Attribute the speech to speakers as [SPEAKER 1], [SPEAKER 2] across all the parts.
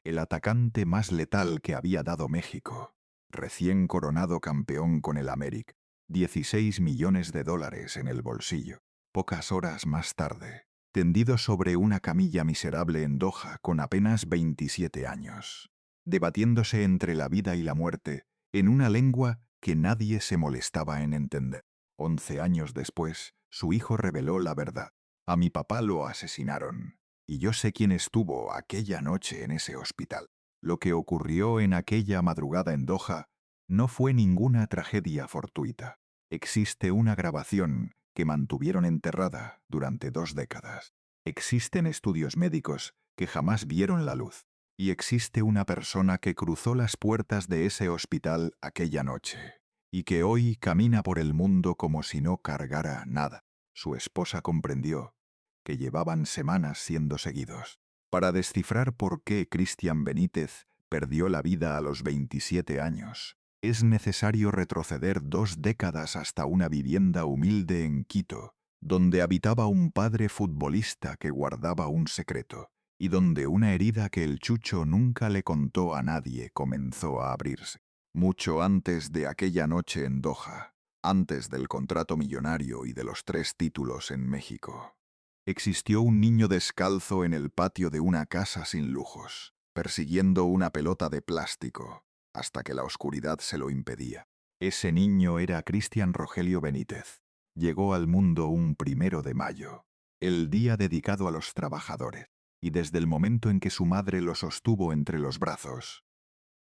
[SPEAKER 1] el atacante más letal que había dado México, recién coronado campeón con el América, 16 millones de dólares en el bolsillo. Pocas horas más tarde, tendido sobre una camilla miserable en Doha con apenas 27 años, debatiéndose entre la vida y la muerte en una lengua que nadie se molestaba en entender. 11 años después, su hijo reveló la verdad. A mi papá lo asesinaron, y yo sé quién estuvo aquella noche en ese hospital. Lo que ocurrió en aquella madrugada en Doha no fue ninguna tragedia fortuita. Existe una grabación que mantuvieron enterrada durante 2 décadas. Existen estudios médicos que jamás vieron la luz. Y existe una persona que cruzó las puertas de ese hospital aquella noche, y que hoy camina por el mundo como si no cargara nada. Su esposa comprendió que llevaban semanas siendo seguidos. Para descifrar por qué Cristian Benítez perdió la vida a los 27 años, es necesario retroceder 2 décadas hasta una vivienda humilde en Quito, donde habitaba un padre futbolista que guardaba un secreto, y donde una herida que el Chucho nunca le contó a nadie comenzó a abrirse. Mucho antes de aquella noche en Doha, antes del contrato millonario y de los 3 títulos en México, existió un niño descalzo en el patio de una casa sin lujos, persiguiendo una pelota de plástico, hasta que la oscuridad se lo impedía. Ese niño era Cristian Rogelio Benítez. Llegó al mundo un 1 de mayo, el día dedicado a los trabajadores, y desde el momento en que su madre lo sostuvo entre los brazos,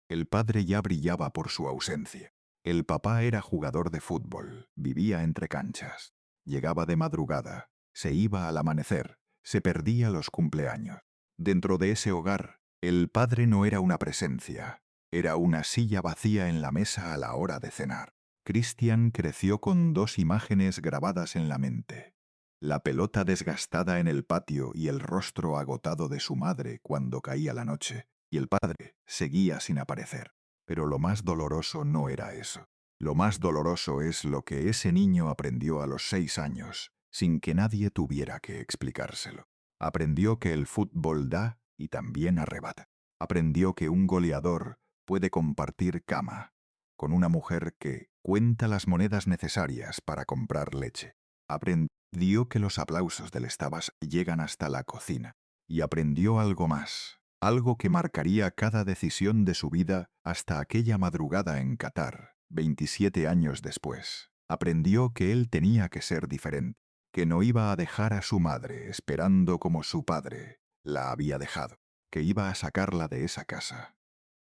[SPEAKER 1] el padre ya brillaba por su ausencia. El papá era jugador de fútbol, vivía entre canchas, llegaba de madrugada, se iba al amanecer, se perdía los cumpleaños. Dentro de ese hogar, el padre no era una presencia, era una silla vacía en la mesa a la hora de cenar. Cristian creció con 2 imágenes grabadas en la mente: la pelota desgastada en el patio y el rostro agotado de su madre cuando caía la noche, y el padre seguía sin aparecer. Pero lo más doloroso no era eso. Lo más doloroso es lo que ese niño aprendió a los 6 años, sin que nadie tuviera que explicárselo. Aprendió que el fútbol da y también arrebata. Aprendió que un goleador puede compartir cama con una mujer que cuenta las monedas necesarias para comprar leche. Aprendió que los aplausos del Estabas llegan hasta la cocina. Y aprendió algo más, algo que marcaría cada decisión de su vida hasta aquella madrugada en Qatar, 27 años después. Aprendió que él tenía que ser diferente, que no iba a dejar a su madre esperando como su padre la había dejado, que iba a sacarla de esa casa,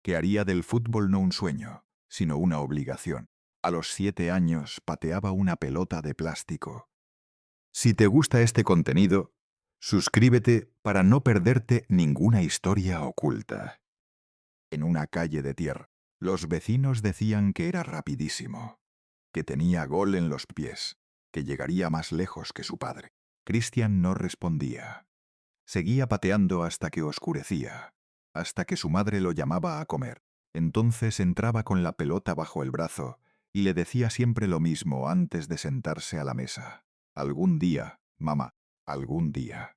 [SPEAKER 1] que haría del fútbol no un sueño, sino una obligación. A los 7 años pateaba una pelota de plástico. Si te gusta este contenido, suscríbete para no perderte ninguna historia oculta. En una calle de tierra, los vecinos decían que era rapidísimo, que tenía gol en los pies, que llegaría más lejos que su padre. Cristian no respondía. Seguía pateando hasta que oscurecía, hasta que su madre lo llamaba a comer. Entonces entraba con la pelota bajo el brazo y le decía siempre lo mismo antes de sentarse a la mesa: algún día, mamá, algún día.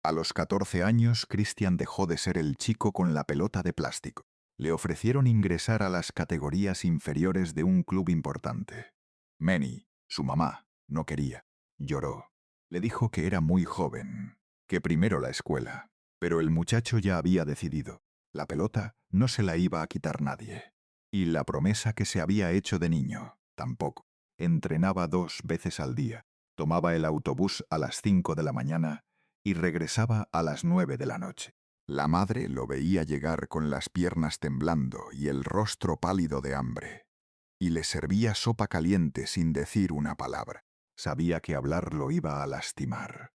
[SPEAKER 1] A los 14 años, Cristian dejó de ser el chico con la pelota de plástico. Le ofrecieron ingresar a las categorías inferiores de un club importante. Manny, su mamá, no quería. Lloró. Le dijo que era muy joven, que primero la escuela. Pero el muchacho ya había decidido. La pelota no se la iba a quitar nadie. Y la promesa que se había hecho de niño, tampoco. Entrenaba 2 veces al día. Tomaba el autobús a las 5 de la mañana y regresaba a las 9 de la noche. La madre lo veía llegar con las piernas temblando y el rostro pálido de hambre, y le servía sopa caliente sin decir una palabra. Sabía que hablar lo iba a lastimar,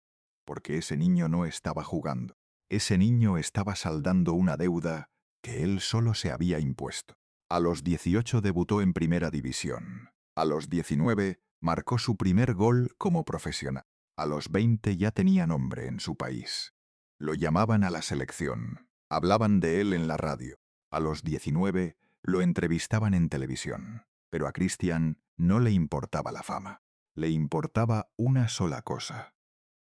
[SPEAKER 1] porque ese niño no estaba jugando. Ese niño estaba saldando una deuda que él solo se había impuesto. A los 18 debutó en Primera División. A los 19 marcó su primer gol como profesional. A los 20 ya tenía nombre en su país. Lo llamaban a la selección. Hablaban de él en la radio. A los 19 lo entrevistaban en televisión. Pero a Cristian no le importaba la fama. Le importaba una sola cosa: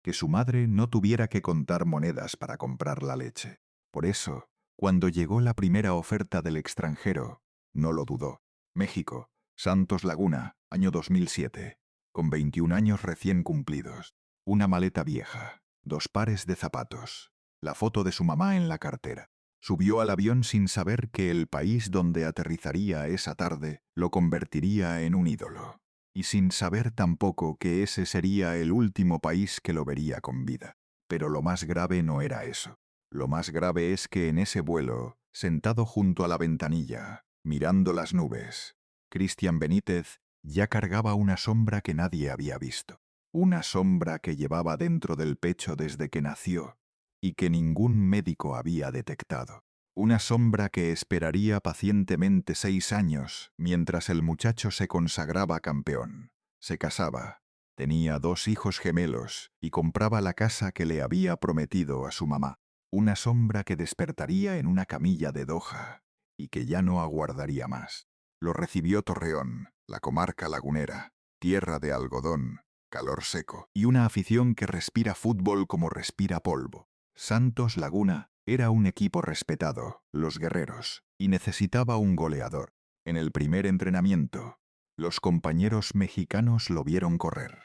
[SPEAKER 1] que su madre no tuviera que contar monedas para comprar la leche. Por eso, Cuando llegó la primera oferta del extranjero, no lo dudó. México, Santos Laguna, año 2007. Con 21 años recién cumplidos. Una maleta vieja, 2 pares de zapatos, la foto de su mamá en la cartera. Subió al avión sin saber que el país donde aterrizaría esa tarde lo convertiría en un ídolo. Y sin saber tampoco que ese sería el último país que lo vería con vida. Pero lo más grave no era eso. Lo más grave es que en ese vuelo, sentado junto a la ventanilla, mirando las nubes, Cristian Benítez ya cargaba una sombra que nadie había visto. Una sombra que llevaba dentro del pecho desde que nació y que ningún médico había detectado. Una sombra que esperaría pacientemente 6 años mientras el muchacho se consagraba campeón. Se casaba, tenía 2 hijos gemelos y compraba la casa que le había prometido a su mamá. Una sombra que despertaría en una camilla de Doha y que ya no aguardaría más. Lo recibió Torreón, la comarca lagunera, tierra de algodón, calor seco y una afición que respira fútbol como respira polvo. Santos Laguna era un equipo respetado, los guerreros, y necesitaba un goleador. En el primer entrenamiento, los compañeros mexicanos lo vieron correr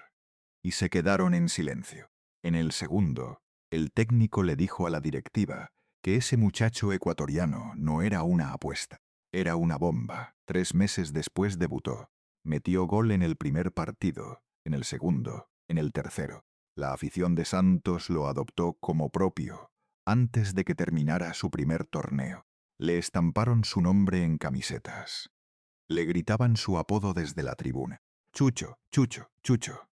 [SPEAKER 1] y se quedaron en silencio. En el segundo, el técnico le dijo a la directiva que ese muchacho ecuatoriano no era una apuesta, era una bomba. 3 meses después debutó. Metió gol en el primer partido, en el segundo, en el tercero. La afición de Santos lo adoptó como propio antes de que terminara su primer torneo. Le estamparon su nombre en camisetas. Le gritaban su apodo desde la tribuna. Chucho, Chucho, Chucho.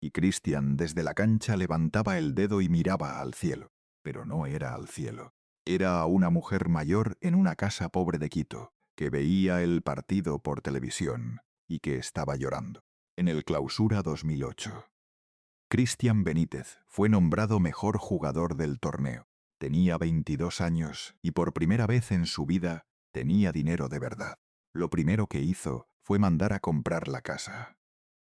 [SPEAKER 1] Y Cristian desde la cancha levantaba el dedo y miraba al cielo. Pero no era al cielo. Era a una mujer mayor en una casa pobre de Quito, que veía el partido por televisión y que estaba llorando. En el Clausura 2008. Cristian Benítez fue nombrado mejor jugador del torneo. Tenía 22 años y por primera vez en su vida tenía dinero de verdad. Lo primero que hizo fue mandar a comprar la casa.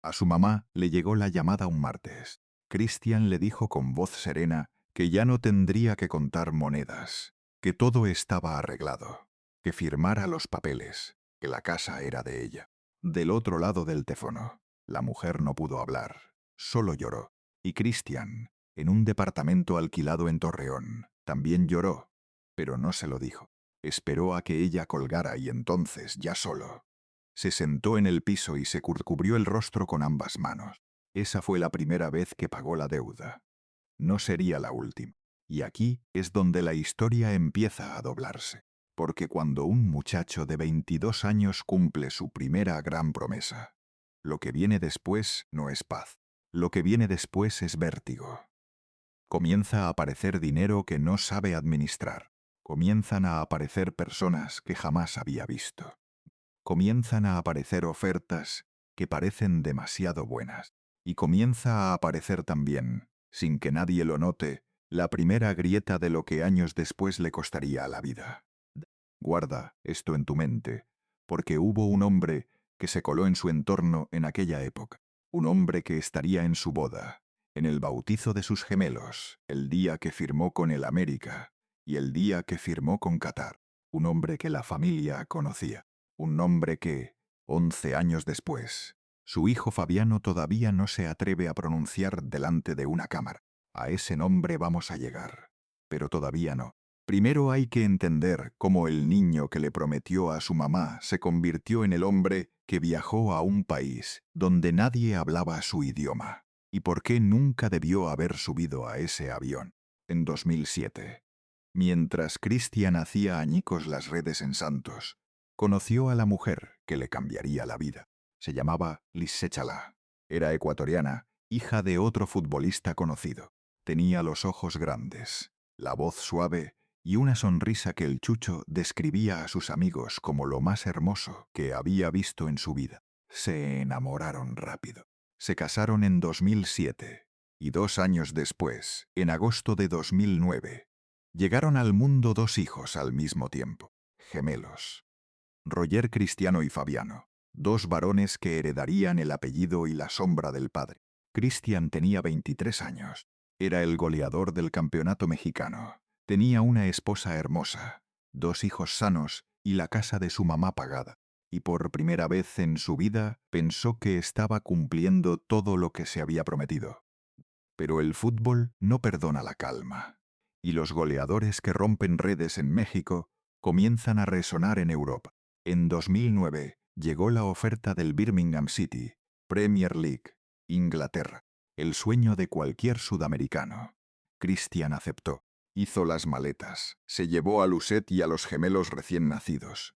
[SPEAKER 1] A su mamá le llegó la llamada un martes. Cristian le dijo con voz serena que ya no tendría que contar monedas, que todo estaba arreglado, que firmara los papeles, que la casa era de ella. Del otro lado del teléfono, la mujer no pudo hablar, solo lloró. Y Cristian, en un departamento alquilado en Torreón, también lloró, pero no se lo dijo. Esperó a que ella colgara y entonces, ya solo, se sentó en el piso y se cubrió el rostro con ambas manos. Esa fue la primera vez que pagó la deuda. No sería la última. Y aquí es donde la historia empieza a doblarse. Porque cuando un muchacho de 22 años cumple su primera gran promesa, lo que viene después no es paz. Lo que viene después es vértigo. Comienza a aparecer dinero que no sabe administrar. Comienzan a aparecer personas que jamás había visto. Comienzan a aparecer ofertas que parecen demasiado buenas. Y comienza a aparecer también, sin que nadie lo note, la primera grieta de lo que años después le costaría la vida. Guarda esto en tu mente, porque hubo un hombre que se coló en su entorno en aquella época. Un hombre que estaría en su boda, en el bautizo de sus gemelos, el día que firmó con el América y el día que firmó con Qatar. Un hombre que la familia conocía. Un nombre que, 11 años después, su hijo Fabiano todavía no se atreve a pronunciar delante de una cámara. A ese nombre vamos a llegar, pero todavía no. Primero hay que entender cómo el niño que le prometió a su mamá se convirtió en el hombre que viajó a un país donde nadie hablaba su idioma, y por qué nunca debió haber subido a ese avión. En 2007, mientras Cristian hacía añicos las redes en Santos, conoció a la mujer que le cambiaría la vida. Se llamaba Lisset Chalá. Era ecuatoriana, hija de otro futbolista conocido. Tenía los ojos grandes, la voz suave y una sonrisa que el Chucho describía a sus amigos como lo más hermoso que había visto en su vida. Se enamoraron rápido. Se casaron en 2007 y 2 años después, en agosto de 2009, llegaron al mundo 2 hijos al mismo tiempo, gemelos. Roger Cristiano y Fabiano, 2 varones que heredarían el apellido y la sombra del padre. Cristian tenía 23 años. Era el goleador del campeonato mexicano Tenía una esposa hermosa, 2 hijos sanos y la casa de su mamá pagada. Y por primera vez en su vida pensó que estaba cumpliendo todo lo que se había prometido. Pero el fútbol no perdona la calma. Y los goleadores que rompen redes en México comienzan a resonar en Europa. En 2009 llegó la oferta del Birmingham City, Premier League, Inglaterra, el sueño de cualquier sudamericano. Cristian aceptó. Hizo las maletas, se llevó a Lucet y a los gemelos recién nacidos,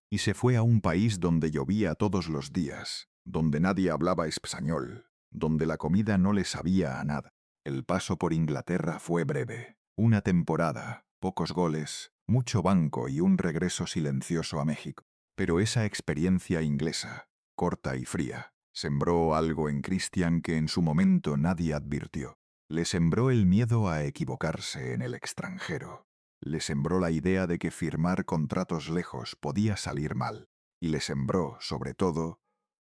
[SPEAKER 1] y se fue a un país donde llovía todos los días, donde nadie hablaba español, donde la comida no le sabía a nada. El paso por Inglaterra fue breve. Una temporada, pocos goles, mucho banco y un regreso silencioso a México. Pero esa experiencia inglesa, corta y fría, sembró algo en Cristian que en su momento nadie advirtió. Le sembró el miedo a equivocarse en el extranjero. Le sembró la idea de que firmar contratos lejos podía salir mal. Y le sembró, sobre todo,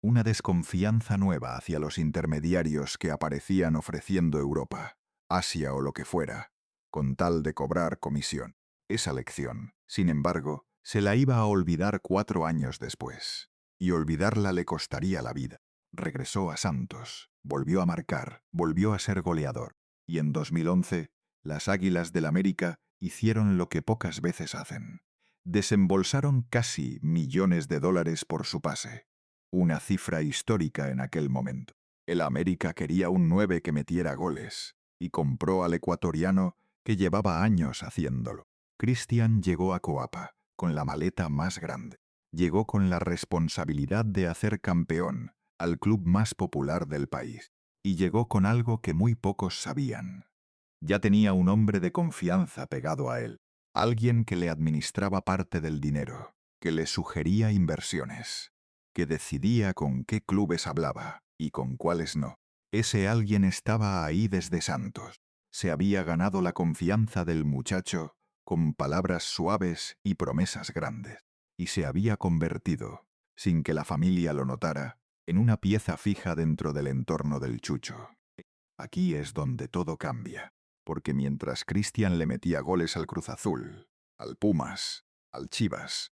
[SPEAKER 1] una desconfianza nueva hacia los intermediarios que aparecían ofreciendo Europa, Asia o lo que fuera, con tal de cobrar comisión. Esa lección, sin embargo, se la iba a olvidar 4 años después. Y olvidarla le costaría la vida. Regresó a Santos, volvió a marcar, volvió a ser goleador. Y en 2011, las Águilas del América hicieron lo que pocas veces hacen. Desembolsaron casi millones de dólares por su pase. Una cifra histórica en aquel momento. El América quería un 9 que metiera goles, y compró al ecuatoriano que llevaba años haciéndolo. Cristian llegó a Coapa, con la maleta más grande. Llegó con la responsabilidad de hacer campeón al club más popular del país. Y llegó con algo que muy pocos sabían. Ya tenía un hombre de confianza pegado a él. Alguien que le administraba parte del dinero, que le sugería inversiones, que decidía con qué clubes hablaba y con cuáles no. Ese alguien estaba ahí desde Santos. Se había ganado la confianza del muchacho con palabras suaves y promesas grandes, y se había convertido, sin que la familia lo notara, en una pieza fija dentro del entorno del Chucho. Aquí es donde todo cambia, porque mientras Cristian le metía goles al Cruz Azul, al Pumas, al Chivas,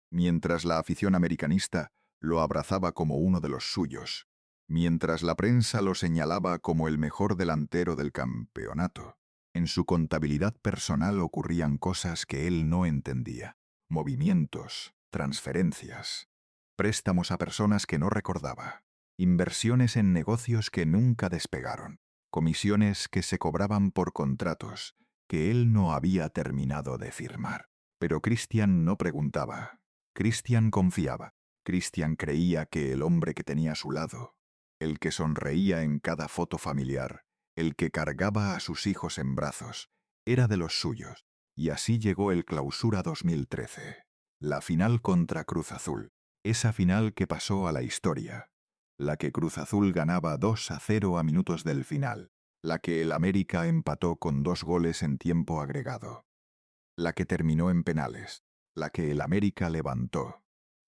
[SPEAKER 1] mientras la afición americanista lo abrazaba como uno de los suyos, mientras la prensa lo señalaba como el mejor delantero del campeonato, en su contabilidad personal ocurrían cosas que él no entendía. Movimientos, transferencias, préstamos a personas que no recordaba, inversiones en negocios que nunca despegaron, comisiones que se cobraban por contratos que él no había terminado de firmar. Pero Cristian no preguntaba. Cristian confiaba. Cristian creía que el hombre que tenía a su lado, el que sonreía en cada foto familiar, el que cargaba a sus hijos en brazos, era de los suyos. Y así llegó el Clausura 2013. La final contra Cruz Azul. Esa final que pasó a la historia. La que Cruz Azul ganaba 2-0 a minutos del final. La que el América empató con 2 goles en tiempo agregado. La que terminó en penales. La que el América levantó.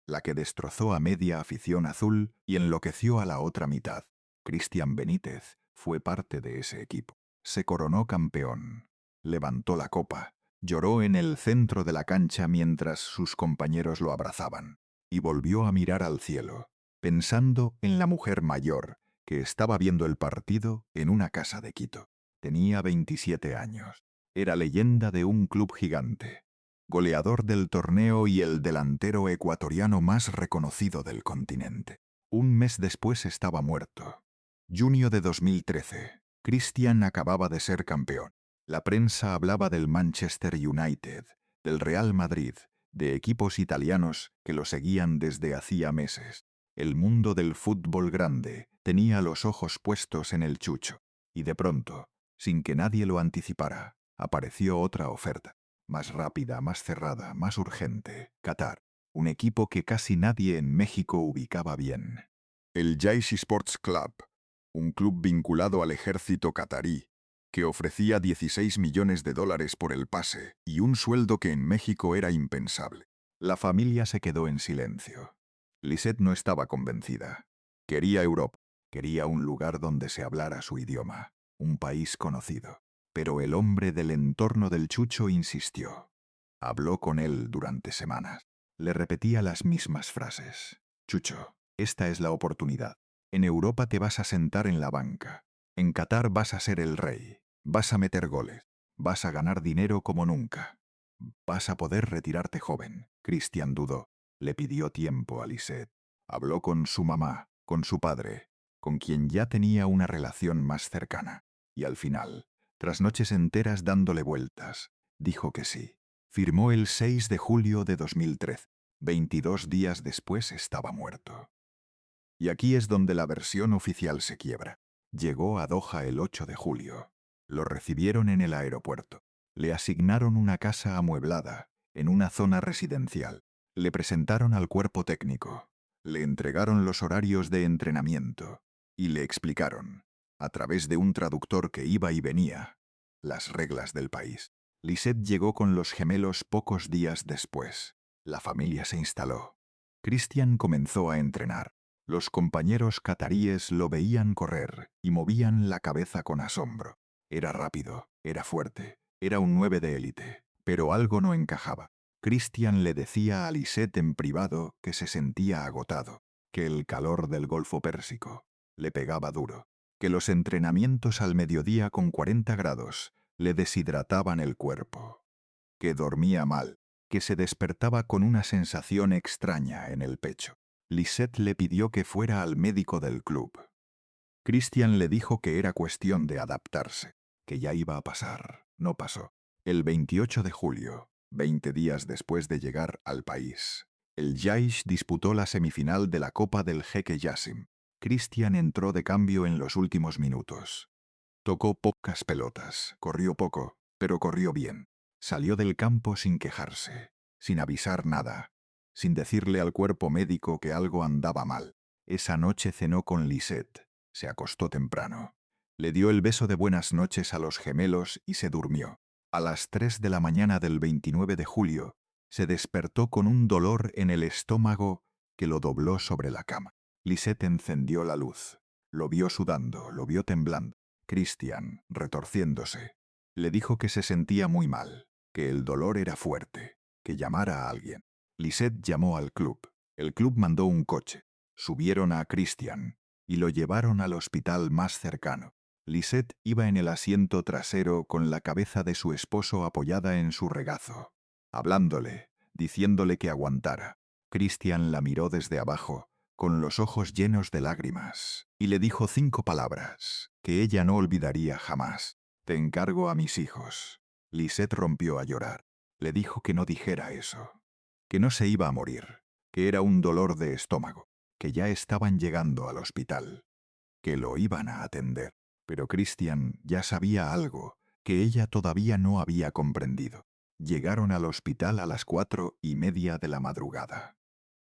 [SPEAKER 1] La que destrozó a media afición azul y enloqueció a la otra mitad. Cristian Benítez fue parte de ese equipo. Se coronó campeón. Levantó la copa. Lloró en el centro de la cancha mientras sus compañeros lo abrazaban. Y volvió a mirar al cielo, pensando en la mujer mayor que estaba viendo el partido en una casa de Quito. Tenía 27 años. Era leyenda de un club gigante, goleador del torneo y el delantero ecuatoriano más reconocido del continente. Un mes después estaba muerto. Junio de 2013. Cristian acababa de ser campeón. La prensa hablaba del Manchester United, del Real Madrid, de equipos italianos que lo seguían desde hacía meses. El mundo del fútbol grande tenía los ojos puestos en el Chucho. Y de pronto, sin que nadie lo anticipara, apareció otra oferta. Más rápida, más cerrada, más urgente. Qatar. Un equipo que casi nadie en México ubicaba bien. El Jaish Sports Club, un club vinculado al ejército catarí, que ofrecía 16 millones de dólares por el pase y un sueldo que en México era impensable. La familia se quedó en silencio. Lisette no estaba convencida. Quería Europa, quería un lugar donde se hablara su idioma, un país conocido. pero el hombre del entorno del Chucho insistió. Habló con él durante semanas. Le repetía las mismas frases. Chucho, esta es la oportunidad. En Europa te vas a sentar en la banca. En Qatar vas a ser el rey. Vas a meter goles. Vas a ganar dinero como nunca. Vas a poder retirarte joven. Christian dudó. Le pidió tiempo a Lisette. Habló con su mamá, con su padre, con quien ya tenía una relación más cercana. Y al final, tras noches enteras dándole vueltas, dijo que sí. Firmó el 6 de julio de 2013. 22 días después estaba muerto. Y aquí es donde la versión oficial se quiebra. Llegó a Doha el 8 de julio. Lo recibieron en el aeropuerto. Le asignaron una casa amueblada, en una zona residencial. Le presentaron al cuerpo técnico. Le entregaron los horarios de entrenamiento. Y le explicaron, a través de un traductor que iba y venía, las reglas del país. Lisette llegó con los gemelos pocos días después. La familia se instaló. Christian comenzó a entrenar. Los compañeros cataríes lo veían correr y movían la cabeza con asombro. Era rápido, era fuerte, era un 9 de élite, pero algo no encajaba. Christian le decía a Lisette en privado que se sentía agotado, que el calor del Golfo Pérsico le pegaba duro, que los entrenamientos al mediodía con 40 grados le deshidrataban el cuerpo, que dormía mal, que se despertaba con una sensación extraña en el pecho. Lisette le pidió que fuera al médico del club. Christian le dijo que era cuestión de adaptarse, que ya iba a pasar. No pasó. El 28 de julio, 20 días después de llegar al país, el Jaish disputó la semifinal de la Copa del Jeque Jassim. Christian entró de cambio en los últimos minutos. Tocó pocas pelotas, corrió poco, pero corrió bien. Salió del campo sin quejarse, sin avisar nada, sin decirle al cuerpo médico que algo andaba mal. Esa noche cenó con Lisette. Se acostó temprano. Le dio el beso de buenas noches a los gemelos y se durmió. A las 3 de la mañana del 29 de julio, se despertó con un dolor en el estómago que lo dobló sobre la cama. Lisette encendió la luz. Lo vio sudando, lo vio temblando. Christian, retorciéndose, le dijo que se sentía muy mal, que el dolor era fuerte, que llamara a alguien. Lisette llamó al club. El club mandó un coche. Subieron a Christian y lo llevaron al hospital más cercano. Lisette iba en el asiento trasero con la cabeza de su esposo apoyada en su regazo, hablándole, diciéndole que aguantara. Christian la miró desde abajo, con los ojos llenos de lágrimas, y le dijo 5 palabras que ella no olvidaría jamás. Te encargo a mis hijos. Lisette rompió a llorar. Le dijo que no dijera eso, que no se iba a morir, que era un dolor de estómago, que ya estaban llegando al hospital, que lo iban a atender. Pero Christian ya sabía algo que ella todavía no había comprendido. Llegaron al hospital a las 4:30 de la madrugada.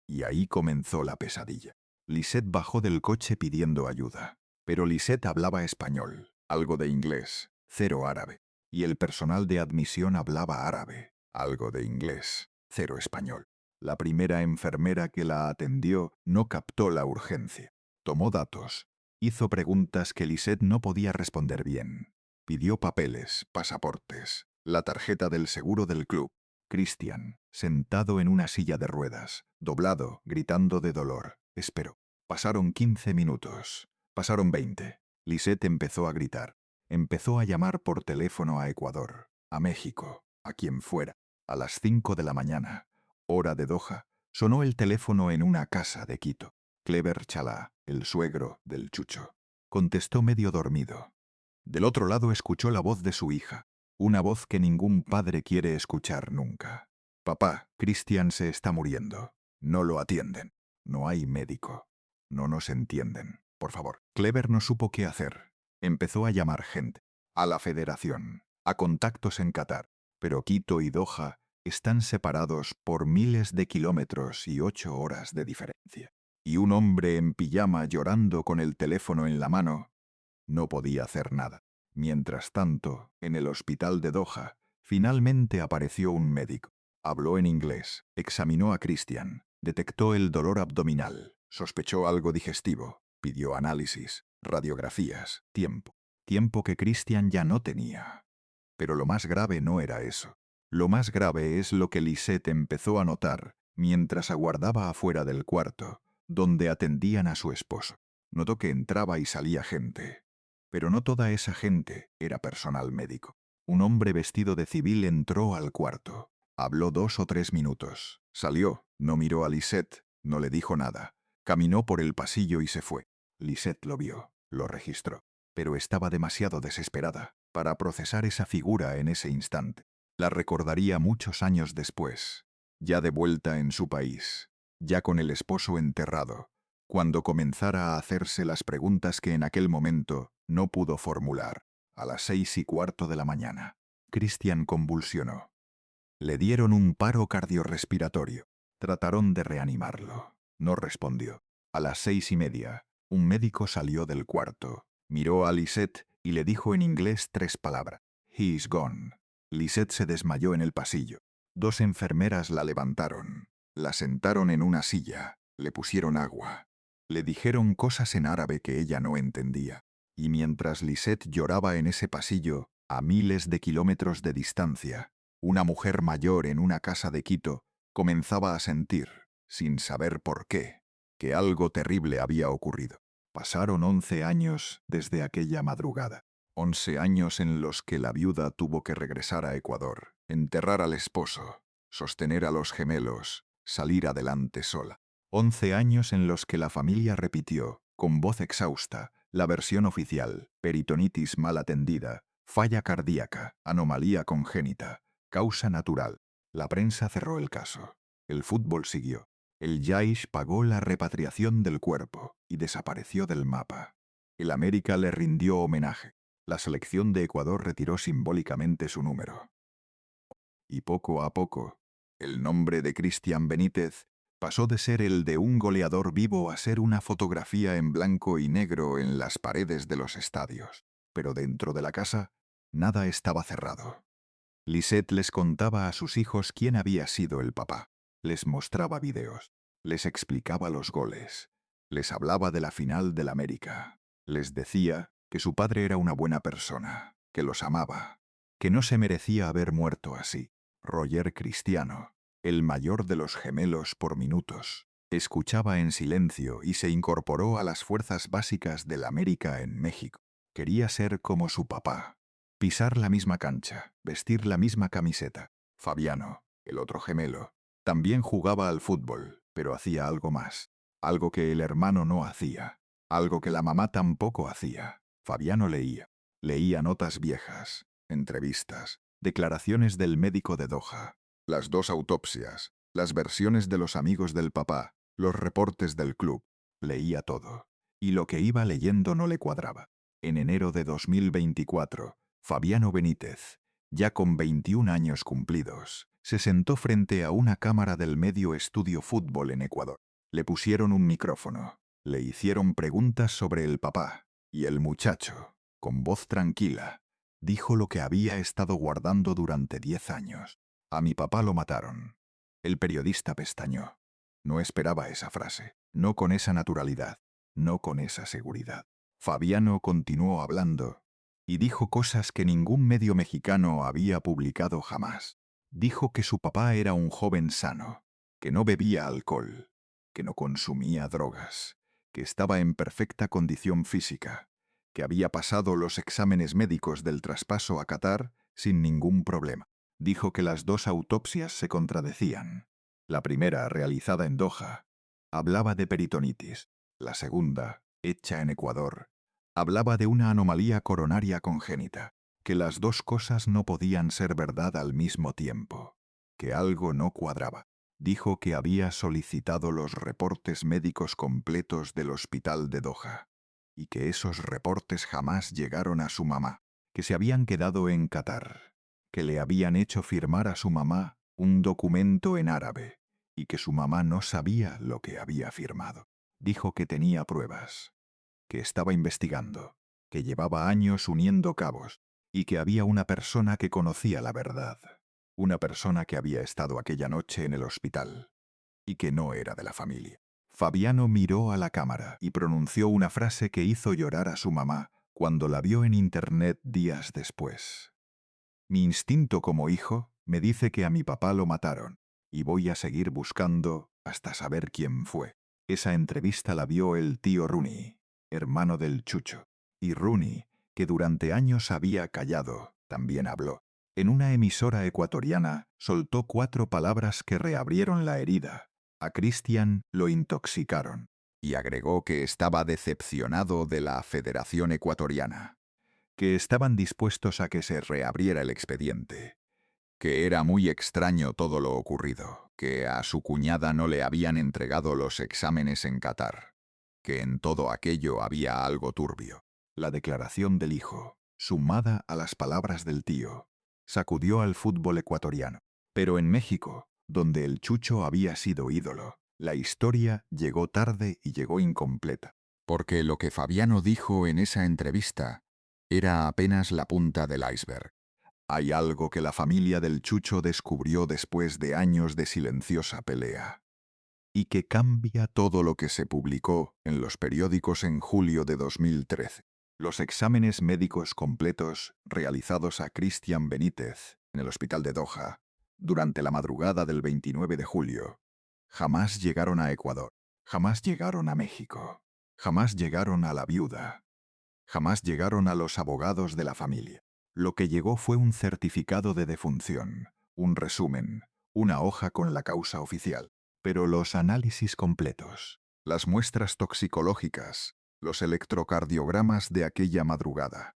[SPEAKER 1] Y ahí comenzó la pesadilla. Lisette bajó del coche pidiendo ayuda. Pero Lisette hablaba español, algo de inglés, cero árabe. Y el personal de admisión hablaba árabe, algo de inglés, cero español. La primera enfermera que la atendió no captó la urgencia. Tomó datos. Hizo preguntas que Lisette no podía responder bien. Pidió papeles, pasaportes, la tarjeta del seguro del club. Christian, sentado en una silla de ruedas, doblado, gritando de dolor, esperó. Pasaron 15 minutos. Pasaron 20. Lisette empezó a gritar. Empezó a llamar por teléfono a Ecuador, a México, a quien fuera. A las 5 de la mañana, hora de Doha, sonó el teléfono en una casa de Quito. Clever Chalá, el suegro del Chucho, contestó medio dormido. Del otro lado escuchó la voz de su hija, una voz que ningún padre quiere escuchar nunca. Papá, Christian se está muriendo. No lo atienden. No hay médico. No nos entienden. Por favor. Clever no supo qué hacer. Empezó a llamar gente. A la federación. A contactos en Qatar. Pero Quito y Doha están separados por miles de kilómetros y 8 horas de diferencia. Y un hombre en pijama llorando con el teléfono en la mano no podía hacer nada. Mientras tanto, en el hospital de Doha, finalmente apareció un médico. Habló en inglés, examinó a Christian, detectó el dolor abdominal, sospechó algo digestivo, pidió análisis, radiografías, tiempo. Tiempo que Christian ya no tenía. Pero lo más grave no era eso. Lo más grave es lo que Lisette empezó a notar mientras aguardaba afuera del cuarto, donde atendían a su esposo. Notó que entraba y salía gente. Pero no toda esa gente era personal médico. Un hombre vestido de civil entró al cuarto. Habló 2 o 3 minutos. Salió, no miró a Lisette, no le dijo nada. Caminó por el pasillo y se fue. Lisette lo vio, lo registró, pero estaba demasiado desesperada para procesar esa figura en ese instante. La recordaría muchos años después, ya de vuelta en su país, ya con el esposo enterrado, cuando comenzara a hacerse las preguntas que en aquel momento no pudo formular. A las 6:15 de la mañana, Christian convulsionó. Le dieron un paro cardiorrespiratorio. Trataron de reanimarlo. No respondió. A las 6:30, un médico salió del cuarto, miró a Lisette y le dijo en inglés 3 palabras. He is gone. Lisette se desmayó en el pasillo. 2 enfermeras la levantaron. La sentaron en una silla. Le pusieron agua. Le dijeron cosas en árabe que ella no entendía. Y mientras Lisette lloraba en ese pasillo, a miles de kilómetros de distancia, una mujer mayor en una casa de Quito comenzaba a sentir, sin saber por qué, que algo terrible había ocurrido. Pasaron 11 años desde aquella madrugada. 11 años en los que la viuda tuvo que regresar a Ecuador, enterrar al esposo, sostener a los gemelos, salir adelante sola. 11 años en los que la familia repitió, con voz exhausta, la versión oficial: peritonitis mal atendida, falla cardíaca, anomalía congénita, causa natural. La prensa cerró el caso. El fútbol siguió. El Jaish pagó la repatriación del cuerpo y desapareció del mapa. El América le rindió homenaje. La selección de Ecuador retiró simbólicamente su número. Y poco a poco, el nombre de Cristian Benítez pasó de ser el de un goleador vivo a ser una fotografía en blanco y negro en las paredes de los estadios. Pero dentro de la casa, nada estaba cerrado. Lisette les contaba a sus hijos quién había sido el papá. Les mostraba videos. Les explicaba los goles. Les hablaba de la final del América. Les decía que su padre era una buena persona, que los amaba, que no se merecía haber muerto así. Roger Cristiano, el mayor de los gemelos por minutos, escuchaba en silencio y se incorporó a las fuerzas básicas del América en México. Quería ser como su papá. Pisar la misma cancha, vestir la misma camiseta. Fabiano, el otro gemelo, también jugaba al fútbol, pero hacía algo más. Algo que el hermano no hacía. Algo que la mamá tampoco hacía. Fabiano leía. Leía notas viejas, entrevistas, declaraciones del médico de Doha, las 2 autopsias, las versiones de los amigos del papá, los reportes del club. Leía todo. Y lo que iba leyendo no le cuadraba. En enero de 2024, Fabiano Benítez, ya con 21 años cumplidos, se sentó frente a una cámara del medio Estudio Fútbol en Ecuador. Le pusieron un micrófono, le hicieron preguntas sobre el papá, y el muchacho, con voz tranquila, dijo lo que había estado guardando durante 10 años. A mi papá lo mataron. El periodista pestañó. No esperaba esa frase, no con esa naturalidad, no con esa seguridad. Fabiano continuó hablando y dijo cosas que ningún medio mexicano había publicado jamás. Dijo que su papá era un joven sano, que no bebía alcohol, que no consumía drogas, que estaba en perfecta condición física, que había pasado los exámenes médicos del traspaso a Qatar sin ningún problema. Dijo que las 2 autopsias se contradecían. La primera, realizada en Doha, hablaba de peritonitis. La segunda, hecha en Ecuador, hablaba de una anomalía coronaria congénita, que las 2 cosas no podían ser verdad al mismo tiempo, que algo no cuadraba. Dijo que había solicitado los reportes médicos completos del hospital de Doha, y que esos reportes jamás llegaron a su mamá, que se habían quedado en Qatar, que le habían hecho firmar a su mamá un documento en árabe, y que su mamá no sabía lo que había firmado. Dijo que tenía pruebas, que estaba investigando, que llevaba años uniendo cabos y que había una persona que conocía la verdad, una persona que había estado aquella noche en el hospital y que no era de la familia. Fabiano miró a la cámara y pronunció una frase que hizo llorar a su mamá cuando la vio en internet días después. Mi instinto como hijo me dice que a mi papá lo mataron, y voy a seguir buscando hasta saber quién fue. Esa entrevista la vio el tío Rooney, hermano del Chucho. Y Rooney, que durante años había callado, también habló. En una emisora ecuatoriana soltó 4 palabras que reabrieron la herida. A Cristian lo intoxicaron. Y agregó que estaba decepcionado de la Federación Ecuatoriana, que estaban dispuestos a que se reabriera el expediente, que era muy extraño todo lo ocurrido, que a su cuñada no le habían entregado los exámenes en Qatar, que en todo aquello había algo turbio. La declaración del hijo, sumada a las palabras del tío, sacudió al fútbol ecuatoriano. Pero en México, donde el Chucho había sido ídolo, la historia llegó tarde y llegó incompleta. Porque lo que Fabiano dijo en esa entrevista era apenas la punta del iceberg. Hay algo que la familia del Chucho descubrió después de años de silenciosa pelea, y que cambia todo lo que se publicó en los periódicos en julio de 2013. Los exámenes médicos completos realizados a Cristian Benítez en el hospital de Doha durante la madrugada del 29 de julio jamás llegaron a Ecuador, jamás llegaron a México, jamás llegaron a la viuda, jamás llegaron a los abogados de la familia. Lo que llegó fue un certificado de defunción, un resumen, una hoja con la causa oficial. Pero los análisis completos, las muestras toxicológicas, los electrocardiogramas de aquella madrugada,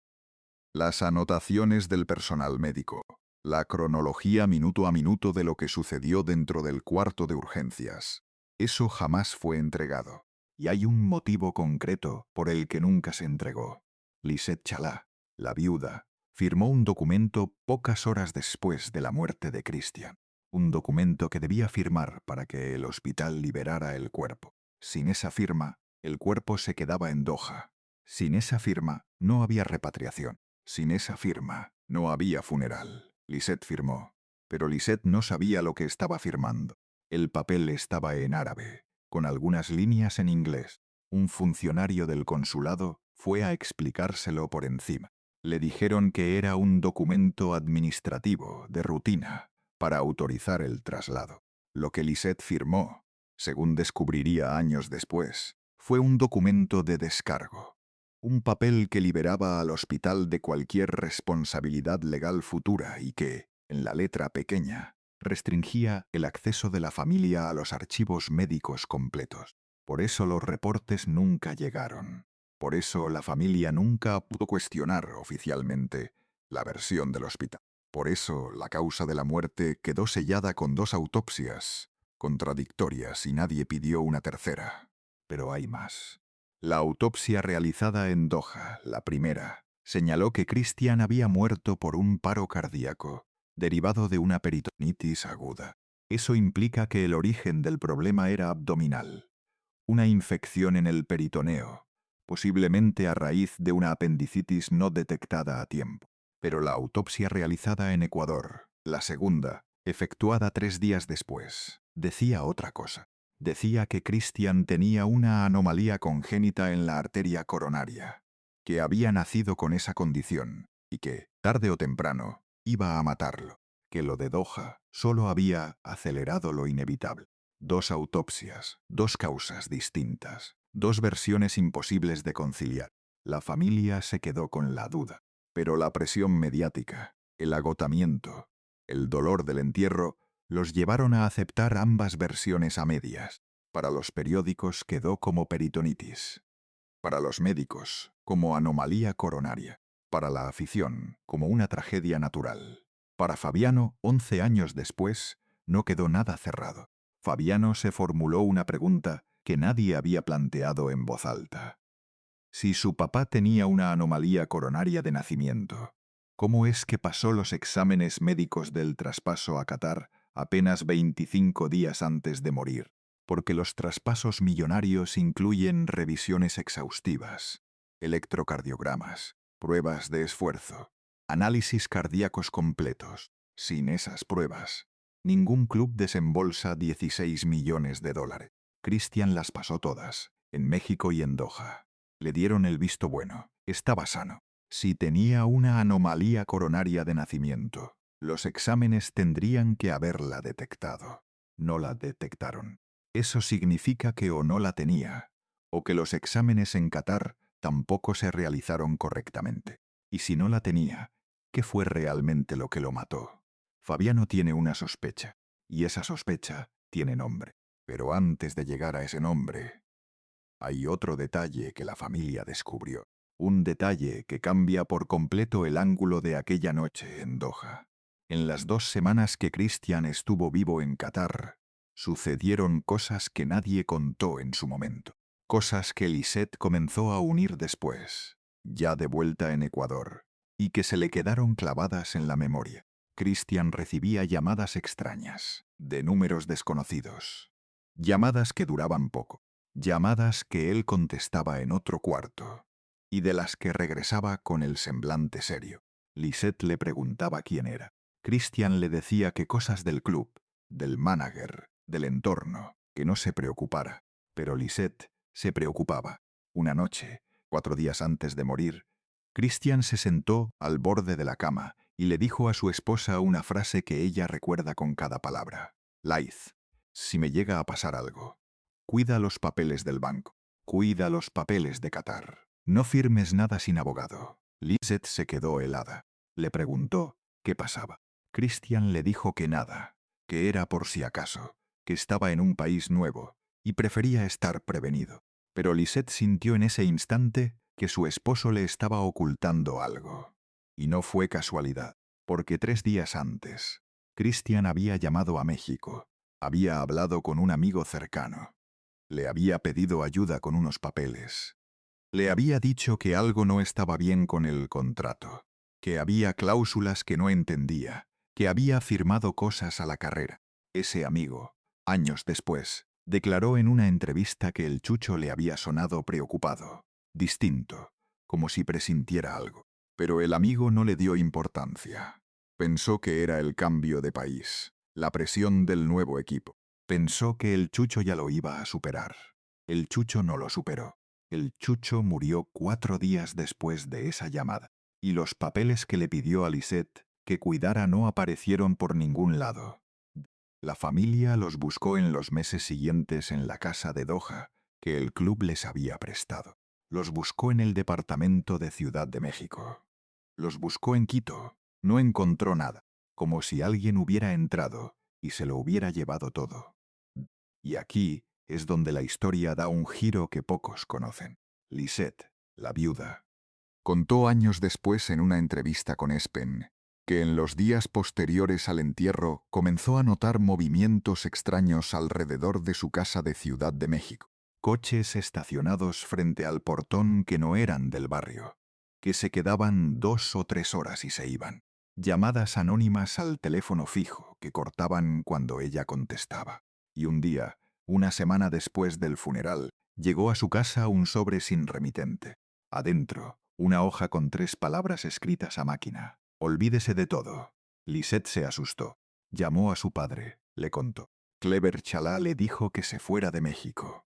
[SPEAKER 1] las anotaciones del personal médico, la cronología minuto a minuto de lo que sucedió dentro del cuarto de urgencias, eso jamás fue entregado. Y hay un motivo concreto por el que nunca se entregó. Lisette Chalá, la viuda, firmó un documento pocas horas después de la muerte de Cristian. Un documento que debía firmar para que el hospital liberara el cuerpo. Sin esa firma, el cuerpo se quedaba en Doha. Sin esa firma, no había repatriación. Sin esa firma, no había funeral. Lisette firmó, pero Lisette no sabía lo que estaba firmando. El papel estaba en árabe, con algunas líneas en inglés. Un funcionario del consulado fue a explicárselo por encima. Le dijeron que era un documento administrativo de rutina para autorizar el traslado. Lo que Lisette firmó, según descubriría años después, fue un documento de descargo. Un papel que liberaba al hospital de cualquier responsabilidad legal futura y que, en la letra pequeña, restringía el acceso de la familia a los archivos médicos completos. Por eso los reportes nunca llegaron. Por eso la familia nunca pudo cuestionar oficialmente la versión del hospital. Por eso la causa de la muerte quedó sellada con 2 autopsias contradictorias y nadie pidió una tercera. Pero hay más. La autopsia realizada en Doha, la primera, señaló que Cristian había muerto por un paro cardíaco, derivado de una peritonitis aguda. Eso implica que el origen del problema era abdominal, una infección en el peritoneo, posiblemente a raíz de una apendicitis no detectada a tiempo. Pero la autopsia realizada en Ecuador, la segunda, efectuada 3 días después, decía otra cosa. Decía que Cristian tenía una anomalía congénita en la arteria coronaria, que había nacido con esa condición y que, tarde o temprano, iba a matarlo, que lo de Doha solo había acelerado lo inevitable. 2 autopsias, 2 causas distintas, 2 versiones imposibles de conciliar. La familia se quedó con la duda, pero la presión mediática, el agotamiento, el dolor del entierro los llevaron a aceptar ambas versiones a medias. Para los periódicos quedó como peritonitis. Para los médicos, como anomalía coronaria. Para la afición, como una tragedia natural. Para Fabiano, 11 años después, no quedó nada cerrado. Fabiano se formuló una pregunta que nadie había planteado en voz alta. Si su papá tenía una anomalía coronaria de nacimiento, ¿cómo es que pasó los exámenes médicos del traspaso a Qatar apenas 25 días antes de morir? Porque los traspasos millonarios incluyen revisiones exhaustivas, electrocardiogramas, pruebas de esfuerzo, análisis cardíacos completos. Sin esas pruebas, ningún club desembolsa 16 millones de dólares. Cristian las pasó todas, en México y en Doha. Le dieron el visto bueno. Estaba sano. Si tenía una anomalía coronaria de nacimiento, los exámenes tendrían que haberla detectado. No la detectaron. Eso significa que o no la tenía, o que los exámenes en Qatar tampoco se realizaron correctamente. Y si no la tenía, ¿qué fue realmente lo que lo mató? Fabiano tiene una sospecha, y esa sospecha tiene nombre. Pero antes de llegar a ese nombre, hay otro detalle que la familia descubrió. Un detalle que cambia por completo el ángulo de aquella noche en Doha. En las 2 semanas que Christian estuvo vivo en Qatar, sucedieron cosas que nadie contó en su momento. Cosas que Lisette comenzó a unir después, ya de vuelta en Ecuador, y que se le quedaron clavadas en la memoria. Christian recibía llamadas extrañas, de números desconocidos. Llamadas que duraban poco. Llamadas que él contestaba en otro cuarto, y de las que regresaba con el semblante serio. Lisette le preguntaba quién era. Christian le decía que cosas del club, del manager, del entorno, que no se preocupara. Pero Lisette se preocupaba. Una noche, 4 días antes de morir, Christian se sentó al borde de la cama y le dijo a su esposa una frase que ella recuerda con cada palabra. Laith, si me llega a pasar algo, cuida los papeles del banco. Cuida los papeles de Qatar. No firmes nada sin abogado. Lisette se quedó helada. Le preguntó qué pasaba. Christian le dijo que nada, que era por si acaso, que estaba en un país nuevo y prefería estar prevenido. Pero Lisette sintió en ese instante que su esposo le estaba ocultando algo. Y no fue casualidad, porque 3 días antes, Christian había llamado a México. Había hablado con un amigo cercano. Le había pedido ayuda con unos papeles. Le había dicho que algo no estaba bien con el contrato, que había cláusulas que no entendía, que había firmado cosas a la carrera. Ese amigo, años después, declaró en una entrevista que el chucho le había sonado preocupado, distinto, como si presintiera algo. Pero el amigo no le dio importancia. Pensó que era el cambio de país, la presión del nuevo equipo. Pensó que el chucho ya lo iba a superar. El chucho no lo superó. El chucho murió 4 días después de esa llamada, y los papeles que le pidió a Lisette que cuidara no aparecieron por ningún lado. La familia los buscó en los meses siguientes en la casa de Doha, que el club les había prestado. Los buscó en el departamento de Ciudad de México. Los buscó en Quito. No encontró nada, como si alguien hubiera entrado y se lo hubiera llevado todo. Y aquí es donde la historia da un giro que pocos conocen. Lisette, la viuda, contó años después en una entrevista con Espen que en los días posteriores al entierro comenzó a notar movimientos extraños alrededor de su casa de Ciudad de México. Coches estacionados frente al portón que no eran del barrio, que se quedaban 2 o 3 horas y se iban. Llamadas anónimas al teléfono fijo que cortaban cuando ella contestaba. Y un día, una semana después del funeral, llegó a su casa un sobre sin remitente. Adentro, una hoja con 3 palabras escritas a máquina. Olvídese de todo. Lisette se asustó. Llamó a su padre, le contó. Clever Chalá le dijo que se fuera de México,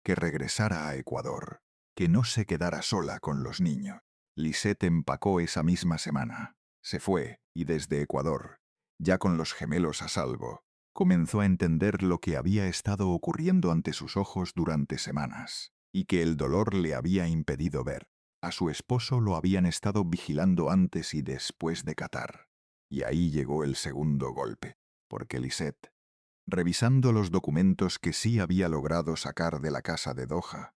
[SPEAKER 1] que regresara a Ecuador, que no se quedara sola con los niños. Lisette empacó esa misma semana. Se fue, y desde Ecuador, ya con los gemelos a salvo, comenzó a entender lo que había estado ocurriendo ante sus ojos durante semanas, y que el dolor le había impedido ver. A su esposo lo habían estado vigilando antes y después de Qatar. Y ahí llegó el segundo golpe, porque Lisette, revisando los documentos que sí había logrado sacar de la casa de Doha,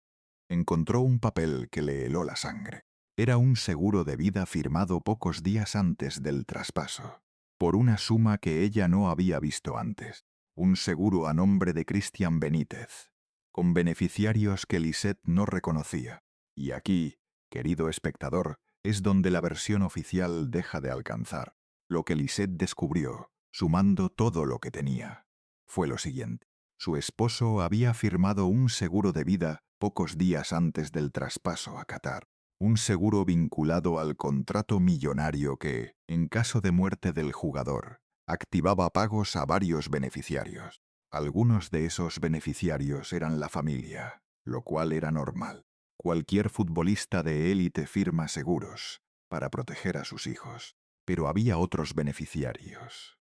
[SPEAKER 1] encontró un papel que le heló la sangre. Era un seguro de vida firmado pocos días antes del traspaso, por una suma que ella no había visto antes. Un seguro a nombre de Christian Benítez, con beneficiarios que Lisette no reconocía. Y aquí, querido espectador, es donde la versión oficial deja de alcanzar. Lo que Lisette descubrió, sumando todo lo que tenía, fue lo siguiente. Su esposo había firmado un seguro de vida pocos días antes del traspaso a Qatar. Un seguro vinculado al contrato millonario que, en caso de muerte del jugador, activaba pagos a varios beneficiarios. Algunos de esos beneficiarios eran la familia, lo cual era normal. Cualquier futbolista de élite firma seguros, para proteger a sus hijos. Pero había otros beneficiarios.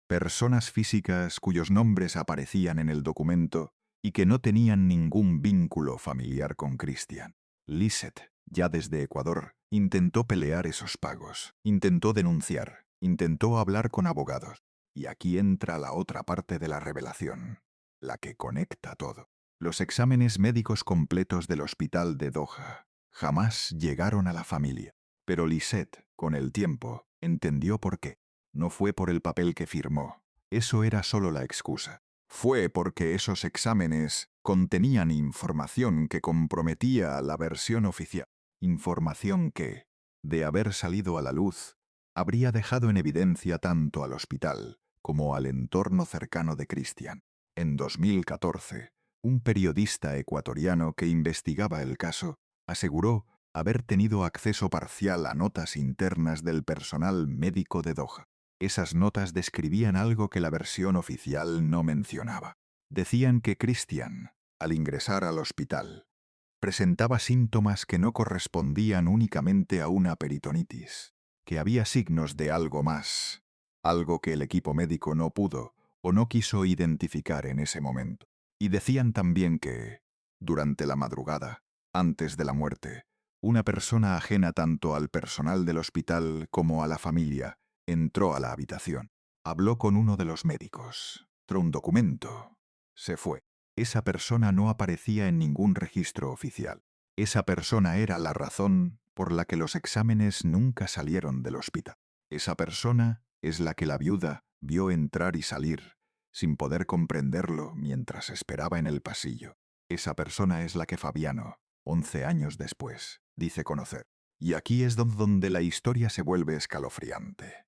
[SPEAKER 1] Personas físicas cuyos nombres aparecían en el documento y que no tenían ningún vínculo familiar con Christian. Lisette, ya desde Ecuador, intentó pelear esos pagos, intentó denunciar, intentó hablar con abogados. Y aquí entra la otra parte de la revelación, la que conecta todo. Los exámenes médicos completos del hospital de Doha jamás llegaron a la familia. Pero Lisette, con el tiempo, entendió por qué. No fue por el papel que firmó. Eso era solo la excusa. Fue porque esos exámenes contenían información que comprometía a la versión oficial. Información que, de haber salido a la luz, habría dejado en evidencia tanto al hospital como al entorno cercano de Christian. En 2014, un periodista ecuatoriano que investigaba el caso aseguró haber tenido acceso parcial a notas internas del personal médico de Doha. Esas notas describían algo que la versión oficial no mencionaba. Decían que Christian, al ingresar al hospital, presentaba síntomas que no correspondían únicamente a una peritonitis, que había signos de algo más, algo que el equipo médico no pudo o no quiso identificar en ese momento. Y decían también que, durante la madrugada, antes de la muerte, una persona ajena tanto al personal del hospital como a la familia entró a la habitación. Habló con uno de los médicos. Trajo un documento. Se fue. Esa persona no aparecía en ningún registro oficial. Esa persona era la razón por la que los exámenes nunca salieron del hospital. Esa persona es la que la viuda vio entrar y salir, sin poder comprenderlo mientras esperaba en el pasillo. Esa persona es la que Fabiano, 11 años después, dice conocer. Y aquí es donde la historia se vuelve escalofriante.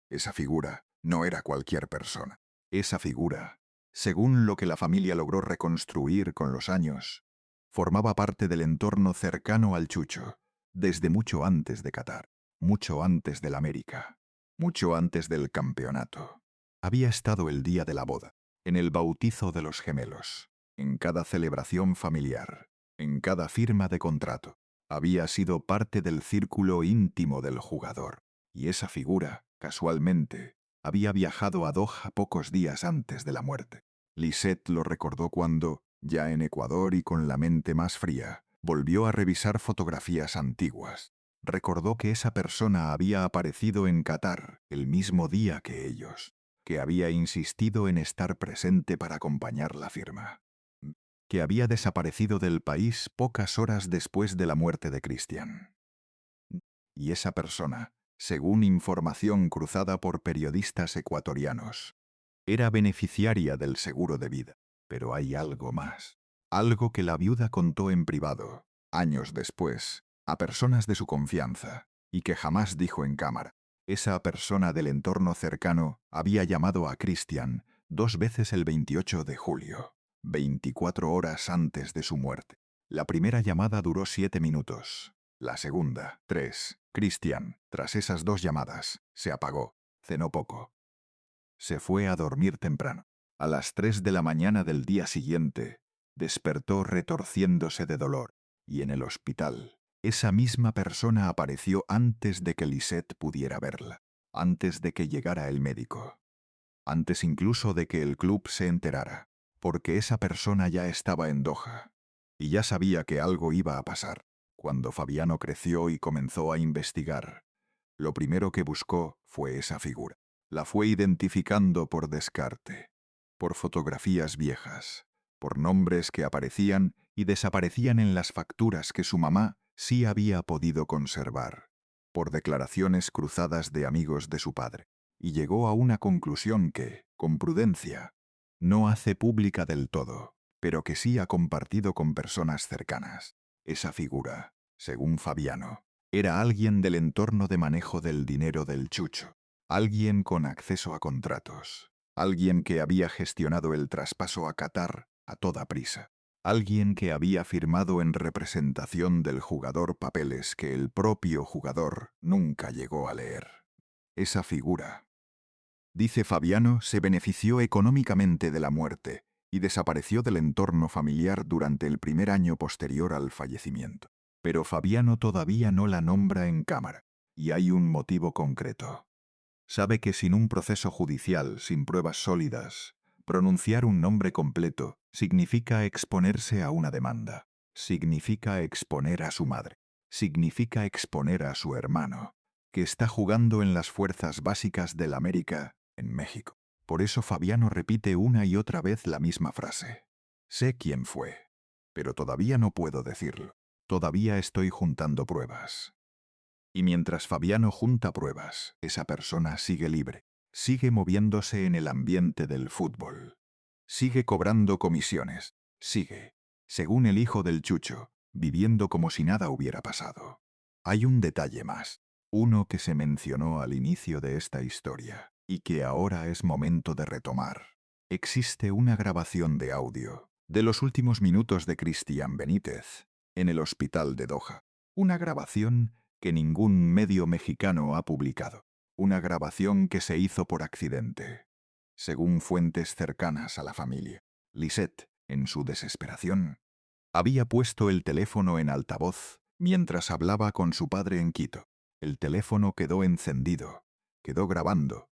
[SPEAKER 1] Esa figura no era cualquier persona. Esa figura, según lo que la familia logró reconstruir con los años, formaba parte del entorno cercano al Chucho, desde mucho antes de Qatar, mucho antes del América, mucho antes del campeonato. Había estado el día de la boda, en el bautizo de los gemelos, en cada celebración familiar, en cada firma de contrato. Había sido parte del círculo íntimo del jugador. Y esa figura, casualmente, había viajado a Doha pocos días antes de la muerte. Lisette lo recordó cuando, ya en Ecuador y con la mente más fría, volvió a revisar fotografías antiguas. Recordó que esa persona había aparecido en Qatar el mismo día que ellos, que había insistido en estar presente para acompañar la firma, que había desaparecido del país pocas horas después de la muerte de Christian. Y esa persona, según información cruzada por periodistas ecuatorianos, era beneficiaria del seguro de vida. Pero hay algo más. Algo que la viuda contó en privado, años después, a personas de su confianza, y que jamás dijo en cámara. Esa persona del entorno cercano había llamado a Christian 2 veces el 28 de julio, 24 horas antes de su muerte. La primera llamada duró 7 minutos. La segunda, 3. Christian, tras esas 2 llamadas, se apagó, cenó poco. Se fue a dormir temprano. A las 3 de la mañana del día siguiente, despertó retorciéndose de dolor, y en el hospital, esa misma persona apareció antes de que Lisette pudiera verla, antes de que llegara el médico, antes incluso de que el club se enterara, porque esa persona ya estaba en Doha, y ya sabía que algo iba a pasar. Cuando Fabiano creció y comenzó a investigar, lo primero que buscó fue esa figura. La fue identificando por descarte, por fotografías viejas, por nombres que aparecían y desaparecían en las facturas que su mamá sí había podido conservar, por declaraciones cruzadas de amigos de su padre, y llegó a una conclusión que, con prudencia, no hace pública del todo, pero que sí ha compartido con personas cercanas. Esa figura, según Fabiano, era alguien del entorno de manejo del dinero del Chucho, alguien con acceso a contratos, alguien que había gestionado el traspaso a Qatar a toda prisa, alguien que había firmado en representación del jugador papeles que el propio jugador nunca llegó a leer. Esa figura, dice Fabiano, se benefició económicamente de la muerte y desapareció del entorno familiar durante el primer año posterior al fallecimiento. Pero Fabiano todavía no la nombra en cámara. Y hay un motivo concreto. Sabe que sin un proceso judicial, sin pruebas sólidas, pronunciar un nombre completo significa exponerse a una demanda, significa exponer a su madre, significa exponer a su hermano, que está jugando en las fuerzas básicas del América, en México. Por eso Fabiano repite una y otra vez la misma frase. Sé quién fue, pero todavía no puedo decirlo. Todavía estoy juntando pruebas. Y mientras Fabiano junta pruebas, esa persona sigue libre, sigue moviéndose en el ambiente del fútbol, sigue cobrando comisiones, sigue, según el hijo del Chucho, viviendo como si nada hubiera pasado. Hay un detalle más, uno que se mencionó al inicio de esta historia, y que ahora es momento de retomar. Existe una grabación de audio de los últimos minutos de Cristian Benítez en el hospital de Doha. Una grabación que ningún medio mexicano ha publicado. Una grabación que se hizo por accidente. Según fuentes cercanas a la familia, Lisette, en su desesperación, había puesto el teléfono en altavoz mientras hablaba con su padre en Quito. El teléfono quedó encendido, quedó grabando,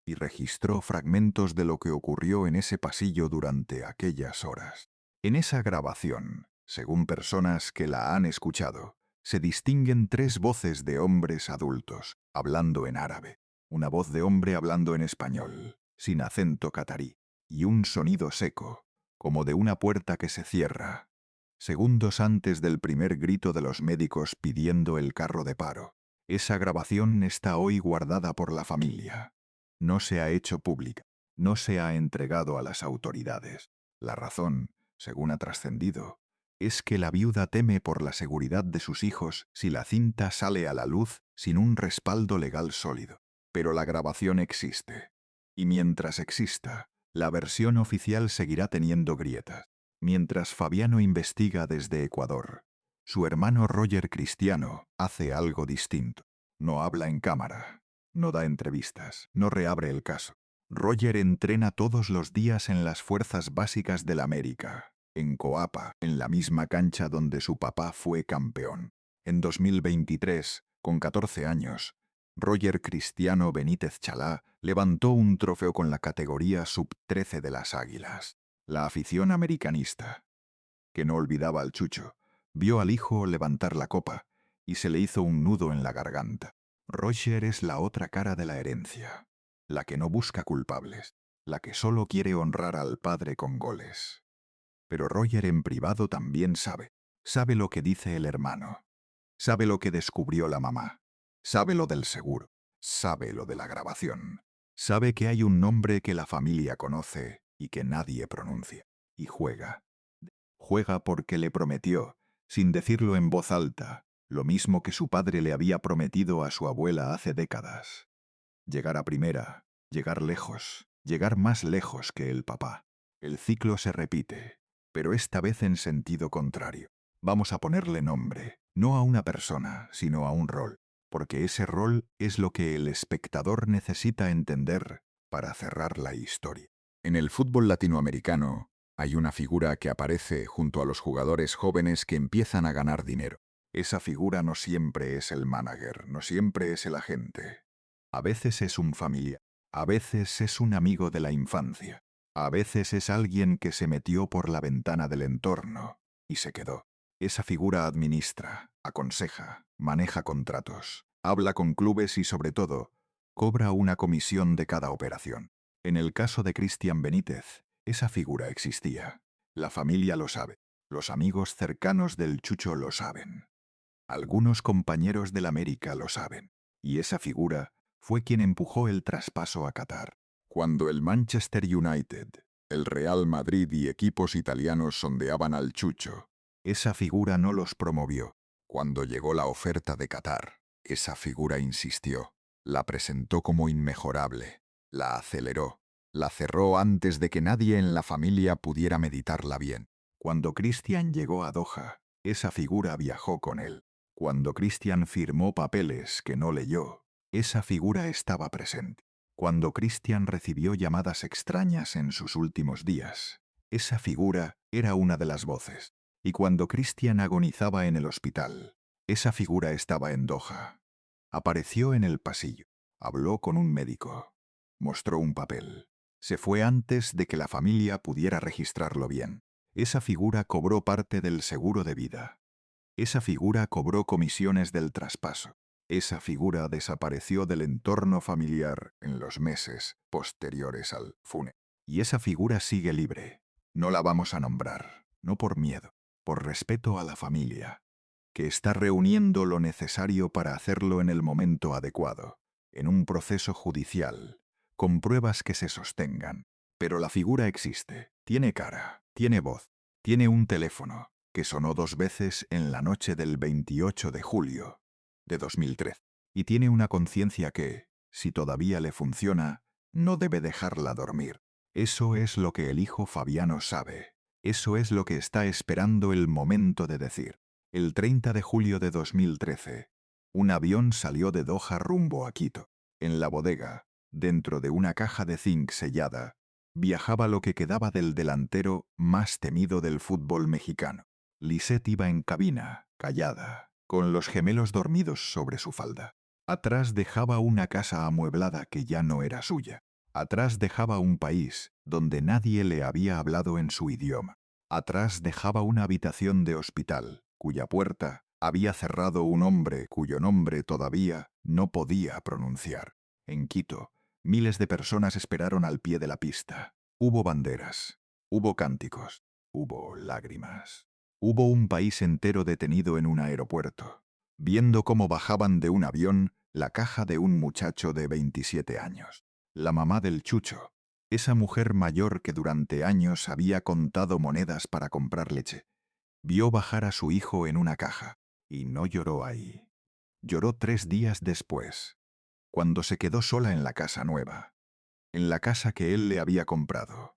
[SPEAKER 1] y registró fragmentos de lo que ocurrió en ese pasillo durante aquellas horas. En esa grabación, según personas que la han escuchado, se distinguen tres voces de hombres adultos, hablando en árabe, una voz de hombre hablando en español, sin acento catarí, y un sonido seco, como de una puerta que se cierra, segundos antes del primer grito de los médicos pidiendo el carro de paro. Esa grabación está hoy guardada por la familia. No se ha hecho pública, no se ha entregado a las autoridades. La razón, según ha trascendido, es que la viuda teme por la seguridad de sus hijos si la cinta sale a la luz sin un respaldo legal sólido. Pero la grabación existe. Y mientras exista, la versión oficial seguirá teniendo grietas. Mientras Fabiano investiga desde Ecuador, su hermano Roger Cristiano hace algo distinto. No habla en cámara, no da entrevistas, no reabre el caso. Roger entrena todos los días en las fuerzas básicas del América, en Coapa, en la misma cancha donde su papá fue campeón. En 2023, con 14 años, Roger Cristiano Benítez Chalá levantó un trofeo con la categoría sub-13 de las Águilas. La afición americanista, que no olvidaba al Chucho, vio al hijo levantar la copa y se le hizo un nudo en la garganta. Roger es la otra cara de la herencia, la que no busca culpables, la que solo quiere honrar al padre con goles. Pero Roger en privado también sabe lo que dice el hermano, sabe lo que descubrió la mamá, sabe lo del seguro, sabe lo de la grabación, sabe que hay un nombre que la familia conoce y que nadie pronuncia, y juega. Juega porque le prometió, sin decirlo en voz alta, lo mismo que su padre le había prometido a su abuela hace décadas. Llegar a primera, llegar lejos, llegar más lejos que el papá. El ciclo se repite, pero esta vez en sentido contrario. Vamos a ponerle nombre, no a una persona, sino a un rol, porque ese rol es lo que el espectador necesita entender para cerrar la historia. En el fútbol latinoamericano, hay una figura que aparece junto a los jugadores jóvenes que empiezan a ganar dinero. Esa figura no siempre es el manager, no siempre es el agente. A veces es un familiar, a veces es un amigo de la infancia, a veces es alguien que se metió por la ventana del entorno y se quedó. Esa figura administra, aconseja, maneja contratos, habla con clubes y sobre todo, cobra una comisión de cada operación. En el caso de Cristian Benítez, esa figura existía. La familia lo sabe, los amigos cercanos del Chucho lo saben. Algunos compañeros del América lo saben. Y esa figura fue quien empujó el traspaso a Qatar. Cuando el Manchester United, el Real Madrid y equipos italianos sondeaban al Chucho, esa figura no los promovió. Cuando llegó la oferta de Qatar, esa figura insistió, la presentó como inmejorable, la aceleró, la cerró antes de que nadie en la familia pudiera meditarla bien. Cuando Cristian llegó a Doha, esa figura viajó con él. Cuando Cristian firmó papeles que no leyó, esa figura estaba presente. Cuando Cristian recibió llamadas extrañas en sus últimos días, esa figura era una de las voces. Y cuando Cristian agonizaba en el hospital, esa figura estaba en Doha. Apareció en el pasillo. Habló con un médico. Mostró un papel. Se fue antes de que la familia pudiera registrarlo bien. Esa figura cobró parte del seguro de vida. Esa figura cobró comisiones del traspaso. Esa figura desapareció del entorno familiar en los meses posteriores al funeral. Y esa figura sigue libre. No la vamos a nombrar, no por miedo, por respeto a la familia, que está reuniendo lo necesario para hacerlo en el momento adecuado, en un proceso judicial, con pruebas que se sostengan. Pero la figura existe, tiene cara, tiene voz, tiene un teléfono, que sonó 2 veces en la noche del 28 de julio de 2013, y tiene una conciencia que, si todavía le funciona, no debe dejarla dormir. Eso es lo que el hijo Fabiano sabe. Eso es lo que está esperando el momento de decir. El 30 de julio de 2013, un avión salió de Doha rumbo a Quito. En la bodega, dentro de una caja de zinc sellada, viajaba lo que quedaba del delantero más temido del fútbol mexicano. Lisette iba en cabina, callada, con los gemelos dormidos sobre su falda. Atrás dejaba una casa amueblada que ya no era suya. Atrás dejaba un país donde nadie le había hablado en su idioma. Atrás dejaba una habitación de hospital, cuya puerta había cerrado un hombre cuyo nombre todavía no podía pronunciar. En Quito, miles de personas esperaron al pie de la pista. Hubo banderas, hubo cánticos, hubo lágrimas. Hubo un país entero detenido en un aeropuerto, viendo cómo bajaban de un avión la caja de un muchacho de 27 años. La mamá del Chucho, esa mujer mayor que durante años había contado monedas para comprar leche, vio bajar a su hijo en una caja, y no lloró ahí. Lloró 3 días después, cuando se quedó sola en la casa nueva, en la casa que él le había comprado,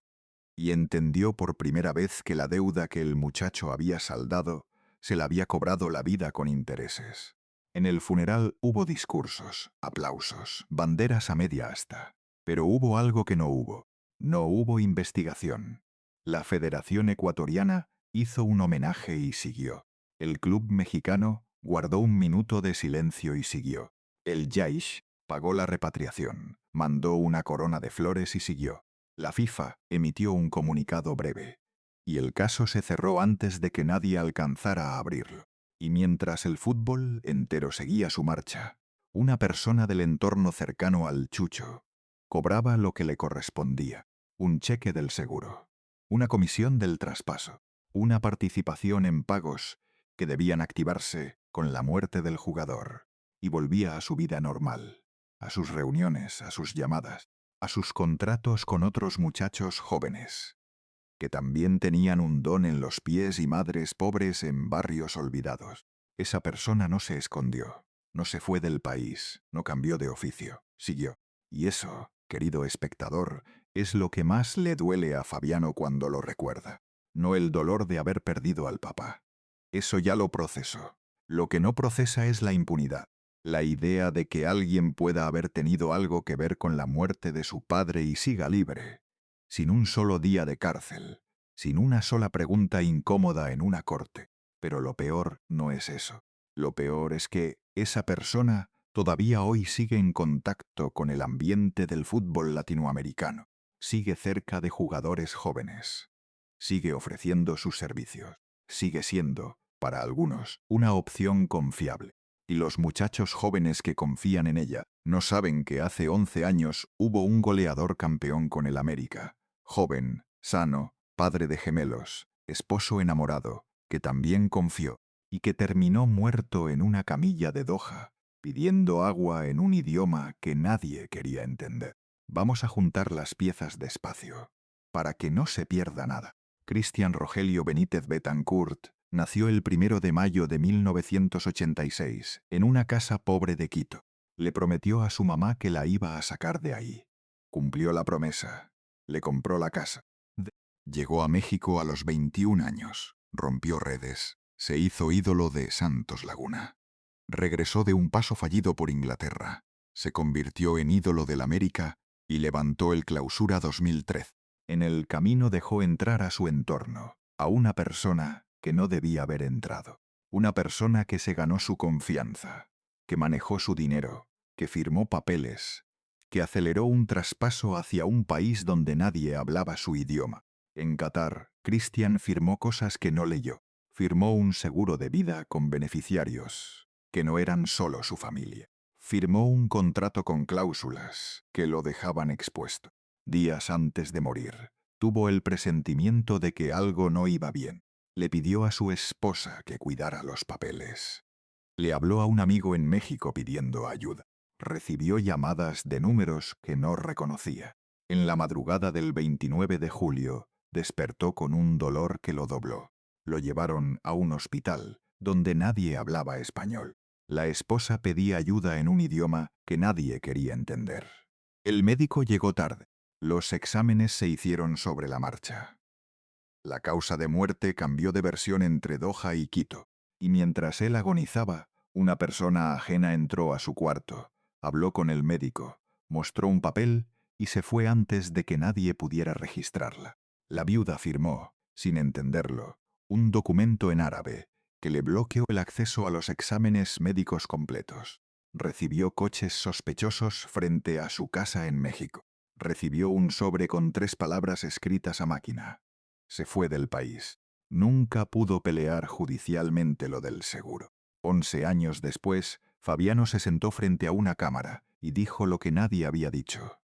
[SPEAKER 1] y entendió por primera vez que la deuda que el muchacho había saldado se la había cobrado la vida con intereses. En el funeral hubo discursos, aplausos, banderas a media asta, pero hubo algo que no hubo. No hubo investigación. La Federación Ecuatoriana hizo un homenaje y siguió. El club mexicano guardó un minuto de silencio y siguió. El Jaish pagó la repatriación, mandó una corona de flores y siguió. La FIFA emitió un comunicado breve, y el caso se cerró antes de que nadie alcanzara a abrirlo. Y mientras el fútbol entero seguía su marcha, una persona del entorno cercano al Chucho cobraba lo que le correspondía: un cheque del seguro, una comisión del traspaso, una participación en pagos que debían activarse con la muerte del jugador, y volvía a su vida normal, a sus reuniones, a sus llamadas, a sus contratos con otros muchachos jóvenes, que también tenían un don en los pies y madres pobres en barrios olvidados. Esa persona no se escondió, no se fue del país, no cambió de oficio, siguió. Y eso, querido espectador, es lo que más le duele a Fabiano cuando lo recuerda. No el dolor de haber perdido al papá. Eso ya lo procesó. Lo que no procesa es la impunidad. La idea de que alguien pueda haber tenido algo que ver con la muerte de su padre y siga libre, sin un solo día de cárcel, sin una sola pregunta incómoda en una corte. Pero lo peor no es eso. Lo peor es que esa persona todavía hoy sigue en contacto con el ambiente del fútbol latinoamericano. Sigue cerca de jugadores jóvenes. Sigue ofreciendo sus servicios. Sigue siendo, para algunos, una opción confiable. Y los muchachos jóvenes que confían en ella no saben que hace 11 años hubo un goleador campeón con el América, joven, sano, padre de gemelos, esposo enamorado, que también confió, y que terminó muerto en una camilla de Doha, pidiendo agua en un idioma que nadie quería entender. Vamos a juntar las piezas despacio, para que no se pierda nada. Cristian Rogelio Benítez Betancourt nació el 1 de mayo de 1986 en una casa pobre de Quito. Le prometió a su mamá que la iba a sacar de ahí. Cumplió la promesa. Le compró la casa. Llegó a México a los 21 años. Rompió redes. Se hizo ídolo de Santos Laguna. Regresó de un paso fallido por Inglaterra. Se convirtió en ídolo del América y levantó el Clausura 2013. En el camino dejó entrar a su entorno a una persona que no debía haber entrado. Una persona que se ganó su confianza, que manejó su dinero, que firmó papeles, que aceleró un traspaso hacia un país donde nadie hablaba su idioma. En Qatar, Christian firmó cosas que no leyó. Firmó un seguro de vida con beneficiarios, que no eran solo su familia. Firmó un contrato con cláusulas que lo dejaban expuesto. Días antes de morir, tuvo el presentimiento de que algo no iba bien. Le pidió a su esposa que cuidara los papeles. Le habló a un amigo en México pidiendo ayuda. Recibió llamadas de números que no reconocía. En la madrugada del 29 de julio, despertó con un dolor que lo dobló. Lo llevaron a un hospital donde nadie hablaba español. La esposa pedía ayuda en un idioma que nadie quería entender. El médico llegó tarde. Los exámenes se hicieron sobre la marcha. La causa de muerte cambió de versión entre Doha y Quito, y mientras él agonizaba, una persona ajena entró a su cuarto, habló con el médico, mostró un papel y se fue antes de que nadie pudiera registrarla. La viuda firmó, sin entenderlo, un documento en árabe que le bloqueó el acceso a los exámenes médicos completos. Recibió coches sospechosos frente a su casa en México. Recibió un sobre con 3 palabras escritas a máquina. Se fue del país. Nunca pudo pelear judicialmente lo del seguro. 11 años después, Fabiano se sentó frente a una cámara y dijo lo que nadie había dicho.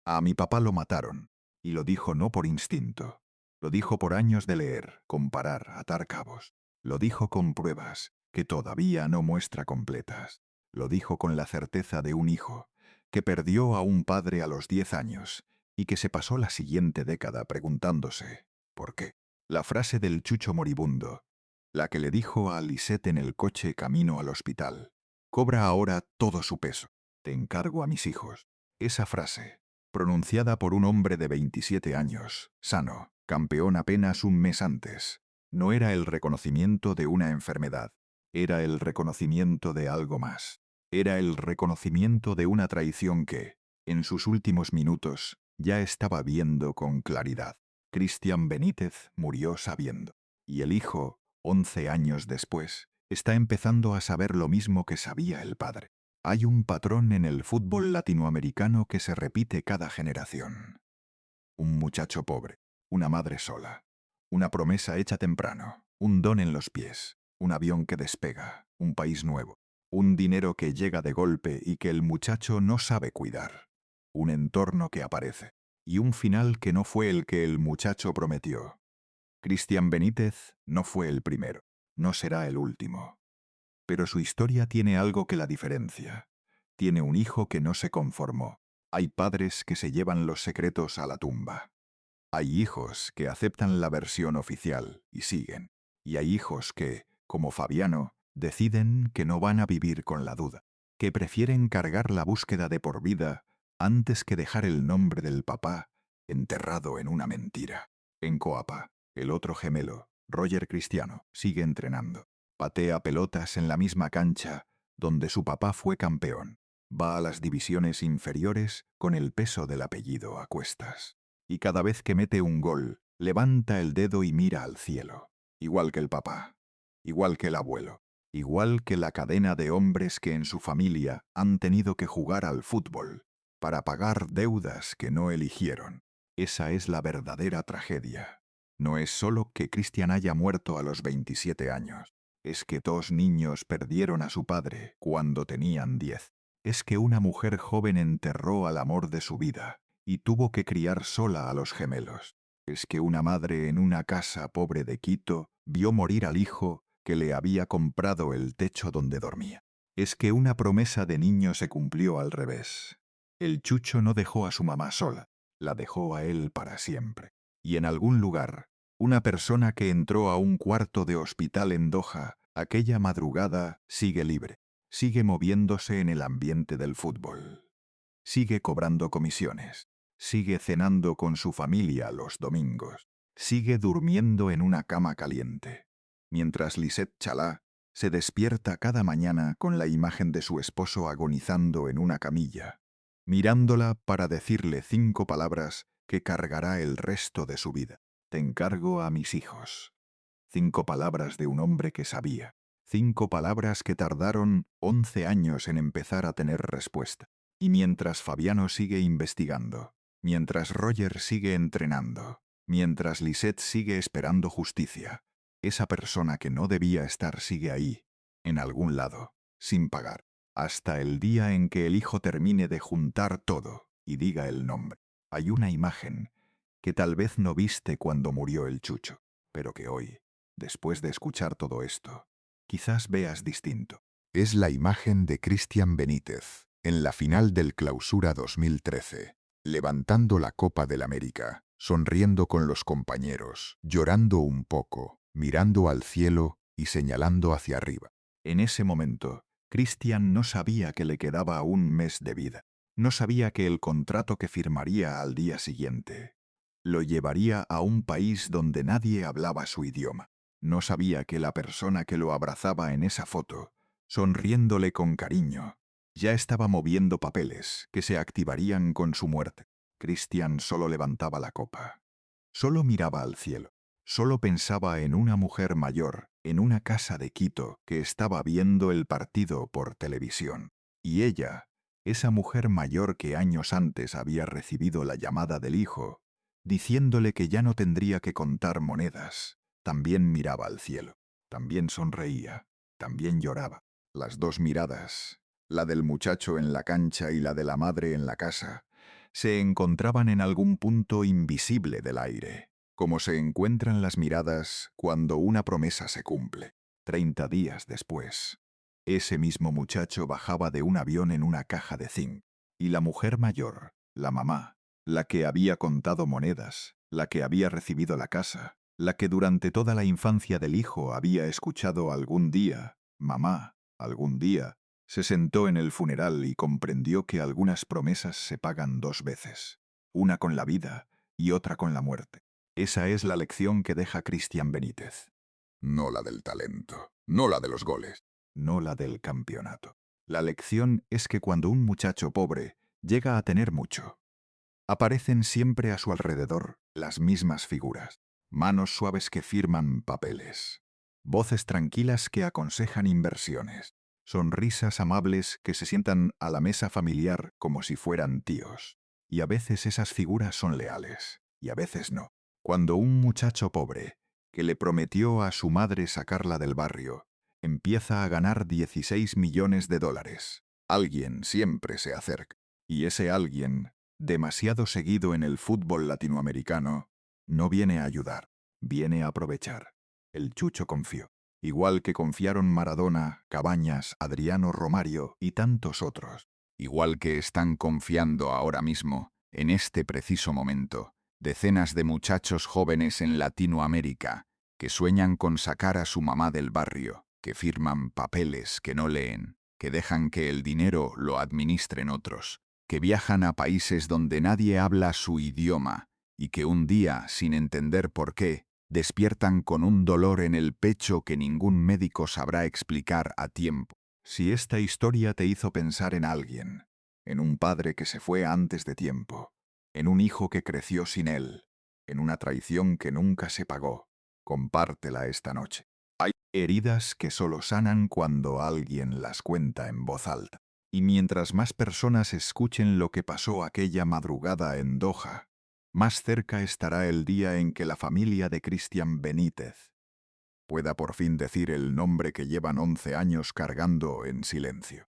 [SPEAKER 1] A mi papá lo mataron, y lo dijo no por instinto. Lo dijo por años de leer, comparar, atar cabos. Lo dijo con pruebas, que todavía no muestra completas. Lo dijo con la certeza de un hijo, que perdió a un padre a los 10 años, y que se pasó la siguiente década preguntándose, ¿por qué? La frase del chucho moribundo, la que le dijo a Lisette en el coche camino al hospital, cobra ahora todo su peso. Te encargo a mis hijos. Esa frase, pronunciada por un hombre de 27 años, sano, campeón apenas un mes antes, no era el reconocimiento de una enfermedad, era el reconocimiento de algo más. Era el reconocimiento de una traición que, en sus últimos minutos, ya estaba viendo con claridad. Christian Benítez murió sabiendo, y el hijo, 11 años después, está empezando a saber lo mismo que sabía el padre. Hay un patrón en el fútbol latinoamericano que se repite cada generación. Un muchacho pobre, una madre sola, una promesa hecha temprano, un don en los pies, un avión que despega, un país nuevo, un dinero que llega de golpe y que el muchacho no sabe cuidar, un entorno que aparece, y un final que no fue el que el muchacho prometió. Christian Benítez no fue el primero, no será el último. Pero su historia tiene algo que la diferencia. Tiene un hijo que no se conformó. Hay padres que se llevan los secretos a la tumba. Hay hijos que aceptan la versión oficial y siguen. Y hay hijos que, como Fabiano, deciden que no van a vivir con la duda, que prefieren cargar la búsqueda de por vida antes que dejar el nombre del papá enterrado en una mentira. En Coapa, el otro gemelo, Roger Cristiano, sigue entrenando. Patea pelotas en la misma cancha donde su papá fue campeón. Va a las divisiones inferiores con el peso del apellido a cuestas. Y cada vez que mete un gol, levanta el dedo y mira al cielo. Igual que el papá, igual que el abuelo, igual que la cadena de hombres que en su familia han tenido que jugar al fútbol para pagar deudas que no eligieron. Esa es la verdadera tragedia. No es solo que Christian haya muerto a los 27 años. Es que 2 niños perdieron a su padre cuando tenían 10. Es que una mujer joven enterró al amor de su vida y tuvo que criar sola a los gemelos. Es que una madre en una casa pobre de Quito vio morir al hijo que le había comprado el techo donde dormía. Es que una promesa de niño se cumplió al revés. El chucho no dejó a su mamá sola, la dejó a él para siempre. Y en algún lugar, una persona que entró a un cuarto de hospital en Doha aquella madrugada sigue libre, sigue moviéndose en el ambiente del fútbol, sigue cobrando comisiones, sigue cenando con su familia los domingos, sigue durmiendo en una cama caliente, mientras Lisette Chalá se despierta cada mañana con la imagen de su esposo agonizando en una camilla, mirándola para decirle 5 palabras que cargará el resto de su vida. Te encargo a mis hijos. 5 palabras de un hombre que sabía. 5 palabras que tardaron 11 años en empezar a tener respuesta. Y mientras Fabiano sigue investigando, mientras Roger sigue entrenando, mientras Lisette sigue esperando justicia, esa persona que no debía estar sigue ahí, en algún lado, sin pagar, hasta el día en que el hijo termine de juntar todo y diga el nombre. Hay una imagen que tal vez no viste cuando murió el Chucho, pero que hoy, después de escuchar todo esto, quizás veas distinto. Es la imagen de Cristian Benítez, en la final del Clausura 2013, levantando la Copa del América, sonriendo con los compañeros, llorando un poco, mirando al cielo y señalando hacia arriba. En ese momento, Cristian no sabía que le quedaba un mes de vida. No sabía que el contrato que firmaría al día siguiente lo llevaría a un país donde nadie hablaba su idioma. No sabía que la persona que lo abrazaba en esa foto, sonriéndole con cariño, ya estaba moviendo papeles que se activarían con su muerte. Cristian solo levantaba la copa. Solo miraba al cielo. Solo pensaba en una mujer mayor, en una casa de Quito, que estaba viendo el partido por televisión. Y ella, esa mujer mayor que años antes había recibido la llamada del hijo, diciéndole que ya no tendría que contar monedas, también miraba al cielo, también sonreía, también lloraba. Las dos miradas, la del muchacho en la cancha y la de la madre en la casa, se encontraban en algún punto invisible del aire, como se encuentran las miradas cuando una promesa se cumple. 30 días después, ese mismo muchacho bajaba de un avión en una caja de zinc, y la mujer mayor, la mamá, la que había contado monedas, la que había recibido la casa, la que durante toda la infancia del hijo había escuchado algún día, mamá, algún día, se sentó en el funeral y comprendió que algunas promesas se pagan 2 veces, una con la vida y otra con la muerte. Esa es la lección que deja Cristian Benítez. No la del talento, no la de los goles, no la del campeonato. La lección es que cuando un muchacho pobre llega a tener mucho, aparecen siempre a su alrededor las mismas figuras, manos suaves que firman papeles, voces tranquilas que aconsejan inversiones, sonrisas amables que se sientan a la mesa familiar como si fueran tíos. Y a veces esas figuras son leales, y a veces no. Cuando un muchacho pobre, que le prometió a su madre sacarla del barrio, empieza a ganar 16 millones de dólares, alguien siempre se acerca. Y ese alguien, demasiado seguido en el fútbol latinoamericano, no viene a ayudar, viene a aprovechar. El Chucho confió, igual que confiaron Maradona, Cabañas, Adriano Romario y tantos otros, igual que están confiando ahora mismo, en este preciso momento, decenas de muchachos jóvenes en Latinoamérica que sueñan con sacar a su mamá del barrio, que firman papeles que no leen, que dejan que el dinero lo administren otros, que viajan a países donde nadie habla su idioma y que un día, sin entender por qué, despiertan con un dolor en el pecho que ningún médico sabrá explicar a tiempo. Si esta historia te hizo pensar en alguien, en un padre que se fue antes de tiempo, en un hijo que creció sin él, en una traición que nunca se pagó, compártela esta noche. Hay heridas que solo sanan cuando alguien las cuenta en voz alta. Y mientras más personas escuchen lo que pasó aquella madrugada en Doha, más cerca estará el día en que la familia de Cristian Benítez pueda por fin decir el nombre que llevan 11 años cargando en silencio.